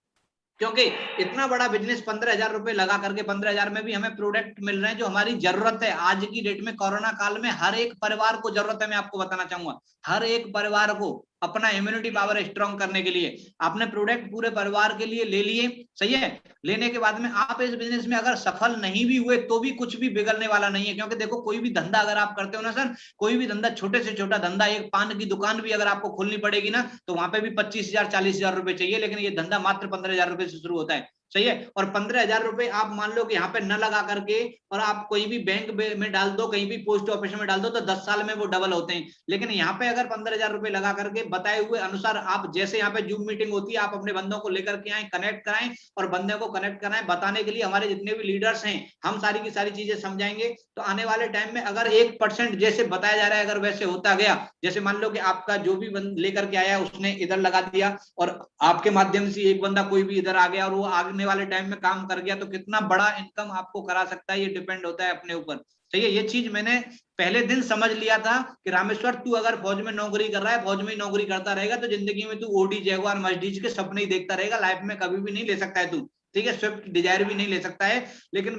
क्योंकि इतना बड़ा बिजनेस 15,000 रुपए लगा करके, 15,000 में भी हमें प्रोडक्ट मिल रहे हैं जो हमारी जरूरत है। आज की डेट में कोरोना काल में हर एक परिवार को जरूरत है। मैं आपको बताना चाहूंगा, हर एक परिवार को अपना इम्यूनिटी पावर स्ट्रॉन्ग करने के लिए आपने प्रोडक्ट पूरे परिवार के लिए ले लिए। सही है, लेने के बाद में आप इस बिजनेस में अगर सफल नहीं भी हुए तो भी कुछ भी बिगड़ने वाला नहीं है। क्योंकि देखो, कोई भी धंधा अगर आप करते हो ना सर, कोई भी धंधा, छोटे से छोटा धंधा, एक पान की दुकान भी अगर आपको खोलनी पड़ेगी ना, तो वहां पे भी 25,000 40,000 रुपए चाहिए, लेकिन ये धंधा मात्र 15,000 रुपए से शुरू होता है। सही है, और 15,000 रुपए आप मान लो कि यहाँ पे न लगा करके और आप कोई भी बैंक में डाल दो, कहीं भी पोस्ट ऑफिस में डाल दो, तो 10 साल में वो डबल होते हैं। लेकिन यहाँ पे अगर 15,000 रुपए लगा करके बताए हुए अनुसार आप, जैसे यहाँ पे जूम मीटिंग होती है, आप अपने बंदों को लेकर के आए, कनेक्ट कराएं, और बंदे को कनेक्ट कराएं, बताने के लिए हमारे जितने भी लीडर्स हैं, हम सारी की सारी चीजें समझाएंगे। तो आने वाले टाइम में अगर 1% जैसे बताया जा रहा है, अगर वैसे होता गया, जैसे मान लो कि आपका जो भी लेकर के आया उसने इधर लगा दिया, और आपके माध्यम से एक बंदा कोई भी इधर आ गया और वो आने वाले टाइम में काम कर गया, तो कितना बड़ा इनकम आपको करा सकता है, ये डिपेंड होता है अपने ऊपर। सही है, ये चीज मैंने पहले दिन समझ लिया था कि रामेश्वर, तू अगर फौज में नौकरी कर रहा है, फौज में ही नौकरी करता रहेगा, तो जिंदगी में तू ओडी, जैगुआर, मर्सिडीज के सपने ही देखता रहेगा, लाइफ में कभी भी नहीं ले सकता है तू। ठीक है, स्विफ्ट डिजायर भी नहीं ले सकता है। लेकिन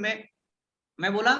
मैं बोला,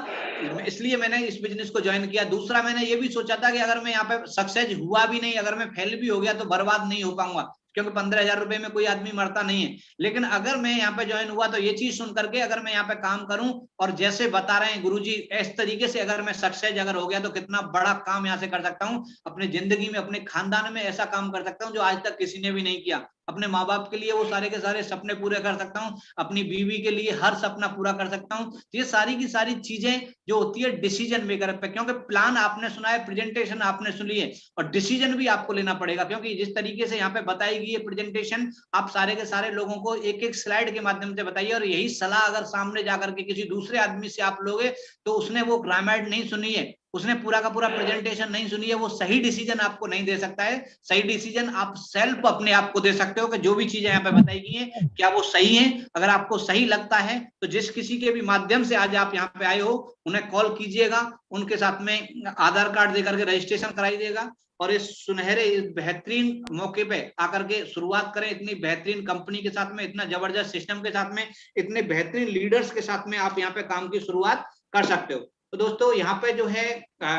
इसलिए मैंने इस बिजनेस को ज्वाइन किया। दूसरा, मैंने ये भी सोचा था कि अगर मैं यहाँ पे सक्सेस हुआ भी नहीं, अगर मैं फेल भी हो गया तो बर्बाद नहीं हो पाऊंगा, क्योंकि 15,000 रुपए में कोई आदमी मरता नहीं है। लेकिन अगर मैं यहाँ पे ज्वाइन हुआ तो ये चीज सुन करके, अगर मैं यहाँ पे काम करूं और जैसे बता रहे हैं गुरुजी, इस तरीके से अगर मैं सक्सेस अगर हो गया, तो कितना बड़ा काम यहाँ से कर सकता हूँ अपनी जिंदगी में, अपने खानदान में ऐसा काम कर सकता हूँ जो आज तक किसी ने भी नहीं किया। अपने माँ बाप के लिए वो सारे के सारे सपने पूरे कर सकता हूँ, अपनी बीवी के लिए हर सपना पूरा कर सकता हूँ। ये सारी की सारी चीजें जो होती है डिसीजन मेकर पे, क्योंकि प्लान आपने सुना है, प्रेजेंटेशन आपने सुनी है, और डिसीजन भी आपको लेना पड़ेगा, क्योंकि जिस तरीके से यहाँ पे बताई गई है प्रेजेंटेशन, आप सारे के सारे लोगों को एक एक स्लाइड के माध्यम से बताइए, और यही सलाह अगर सामने जाकर के किसी दूसरे आदमी से आप लोगे तो उसने वो ग्रामेड नहीं सुनी है, उसने पूरा का पूरा प्रेजेंटेशन नहीं सुनी है, वो सही डिसीजन आपको नहीं दे सकता है। सही डिसीजन आप सेल्फ अपने आप को दे सकते हो कि जो भी चीजें यहाँ पे बताई गई हैं क्या वो सही है। अगर आपको सही लगता है तो जिस किसी के भी माध्यम से आज आप यहाँ पे आए हो उन्हें कॉल कीजिएगा, उनके साथ में आधार कार्ड देकर के रजिस्ट्रेशन कराइएगा, और इस सुनहरे इस बेहतरीन मौके पे आकर के शुरुआत करें। इतनी बेहतरीन कंपनी के साथ में, इतना जबरदस्त सिस्टम के साथ में, इतने बेहतरीन लीडर्स के साथ में आप यहाँ पे काम की शुरुआत कर सकते हो। तो दोस्तों यहाँ पे जो है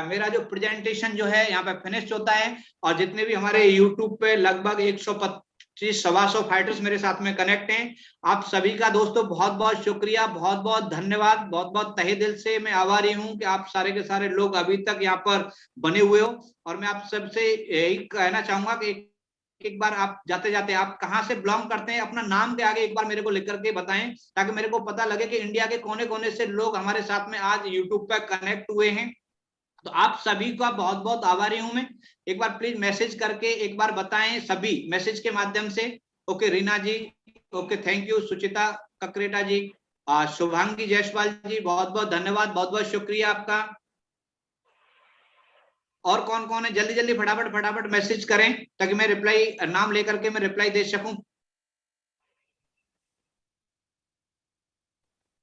मेरा जो प्रेजेंटेशन जो है यहाँ पे फिनिश होता है, और जितने भी हमारे यूट्यूब पे लगभग 125-125 फाइटर्स मेरे साथ में कनेक्ट हैं, आप सभी का दोस्तों बहुत बहुत शुक्रिया, बहुत बहुत धन्यवाद, बहुत बहुत तहे दिल से मैं आभारी हूँ कि आप सारे के सारे लोग अभी तक यहाँ पर बने हुए हो। और मैं आप सबसे यही कहना चाहूंगा कि एक बार आप जाते जाते आप कहाँ से बिलोंग करते हैं, अपना नाम के आगे एक बार मेरे को लिख करके बताएं, ताकि मेरे को पता लगे कि इंडिया के कोने कोने से लोग हमारे साथ में आज यूट्यूब पर कनेक्ट हुए हैं। तो आप सभी का बहुत बहुत आभारी हूं मैं। एक बार प्लीज मैसेज करके एक बार बताएं, सभी मैसेज के माध्यम से। Okay Reena ji, okay thank you, Suchita Kakreta ji, Shubhangi Jaiswal ji, बहुत बहुत धन्यवाद, बहुत बहुत शुक्रिया आपका। और कौन कौन है, जल्दी जल्दी फटाफट फटाफट मैसेज करें ताकि मैं रिप्लाई नाम लेकर के मैं रिप्लाई दे सकूं।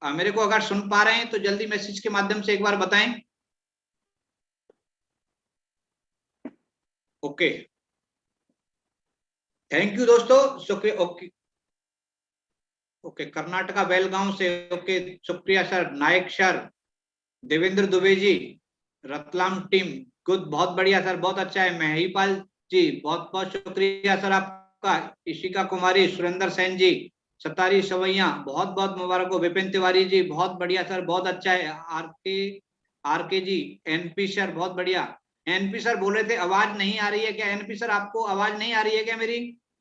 मेरे को अगर सुन पा रहे हैं तो जल्दी मैसेज के माध्यम से एक बार बताएं। ओके थैंक यू दोस्तों, शुक्रिया। ओके ओके कर्नाटका बेलगांव से, ओके शुक्रिया सर। नायक sir, Devendra Dubey ji, Ratlam team, good, बहुत बढ़िया सर, बहुत अच्छा है। महिपाल जी बहुत बहुत शुक्रिया सर आपका। इशिका कुमारी, सुरेंद्र सेन जी, सतारी सवैया, बहुत बहुत मुबारक हो। विपिन तिवारी जी बहुत बढ़िया सर, बहुत अच्छा है। आरके जी, एनपी सर बहुत बढ़िया। एनपी सर बोल रहे थे आवाज नहीं आ रही है क्या? एनपी सर आपको आवाज नहीं आ रही है क्या मेरी?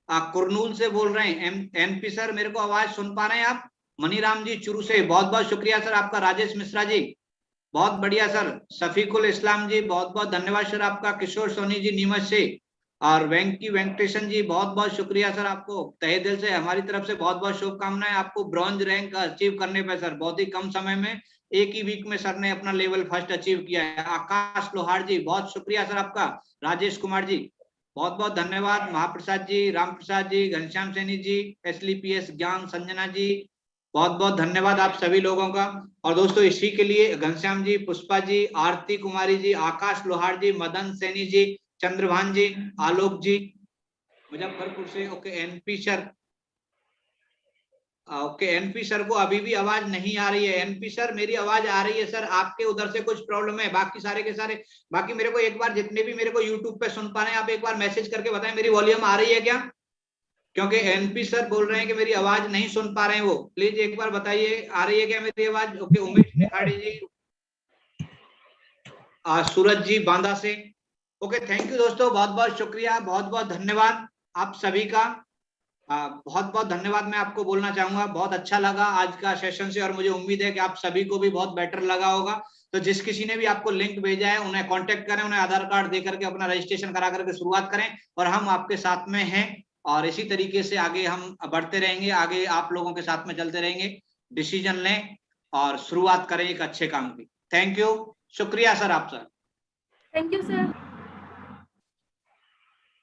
कुरनूल से बोल रहे हैं एनपी सर, मेरे को आवाज सुन पा रहे हैं आप? मनीराम जी चुरू से, बहुत बहुत शुक्रिया सर आपका। राजेश मिश्रा जी बहुत बढ़िया सर। सफीकुल इस्लाम जी बहुत बहुत धन्यवाद सर आपका। किशोर सोनी जी नीमच से, और वेंकटेशन जी बहुत बहुत शुक्रिया सर आपको, तहे दिल से हमारी तरफ से बहुत बहुत शुभकामनाएं आपको ब्रॉन्ज रैंक अचीव करने पे सर। बहुत ही कम समय में, एक ही वीक में सर ने अपना लेवल फर्स्ट अचीव किया है। आकाश लोहार जी बहुत शुक्रिया सर आपका। राजेश कुमार जी बहुत बहुत धन्यवाद। महाप्रसाद जी, राम प्रसाद जी, घनश्याम सैनी जी, SLPS ज्ञान, संजना जी बहुत बहुत धन्यवाद आप सभी लोगों का। और दोस्तों इसी के लिए घनश्याम जी, पुष्पा जी, आरती कुमारी जी, आकाश लोहार जी, मदन सैनी जी, चंद्रभान जी, आलोक जी मुजफ्फरपुर से, okay NP sir, okay NP sir को अभी भी आवाज नहीं आ रही है। एनपी सर मेरी आवाज आ रही है सर, आपके उधर से कुछ प्रॉब्लम है? बाकी सारे के सारे, बाकी मेरे को एक बार जितने भी मेरे को यूट्यूब पे सुन पा रहे हैं आप एक बार मैसेज करके बताएं मेरी वॉल्यूम आ रही है क्या? क्योंकि एनपी सर बोल रहे हैं कि मेरी आवाज नहीं सुन पा रहे हैं वो, प्लीज एक बार बताइए आ रही है क्या मेरी आवाज? ओके उमेश निखाड़ी जी, सूरज जी बांदा से, ओके थैंक यू दोस्तों, बहुत बहुत शुक्रिया, बहुत बहुत धन्यवाद आप सभी का। बहुत बहुत धन्यवाद मैं आपको बोलना चाहूंगा। बहुत अच्छा लगा आज का सेशन से, और मुझे उम्मीद है कि आप सभी को भी बहुत बेटर लगा होगा। तो जिस किसी ने भी आपको लिंक भेजा है उन्हें कांटेक्ट करें, उन्हें आधार कार्ड देकर के अपना रजिस्ट्रेशन करा करके शुरुआत करें, और हम आपके साथ में हैं। और इसी तरीके से आगे हम बढ़ते रहेंगे, आगे आप लोगों के साथ में चलते रहेंगे। डिसीजन लें और शुरुआत करें एक अच्छे काम की। थैंक यू, शुक्रिया सर आप सर। Thank you sir.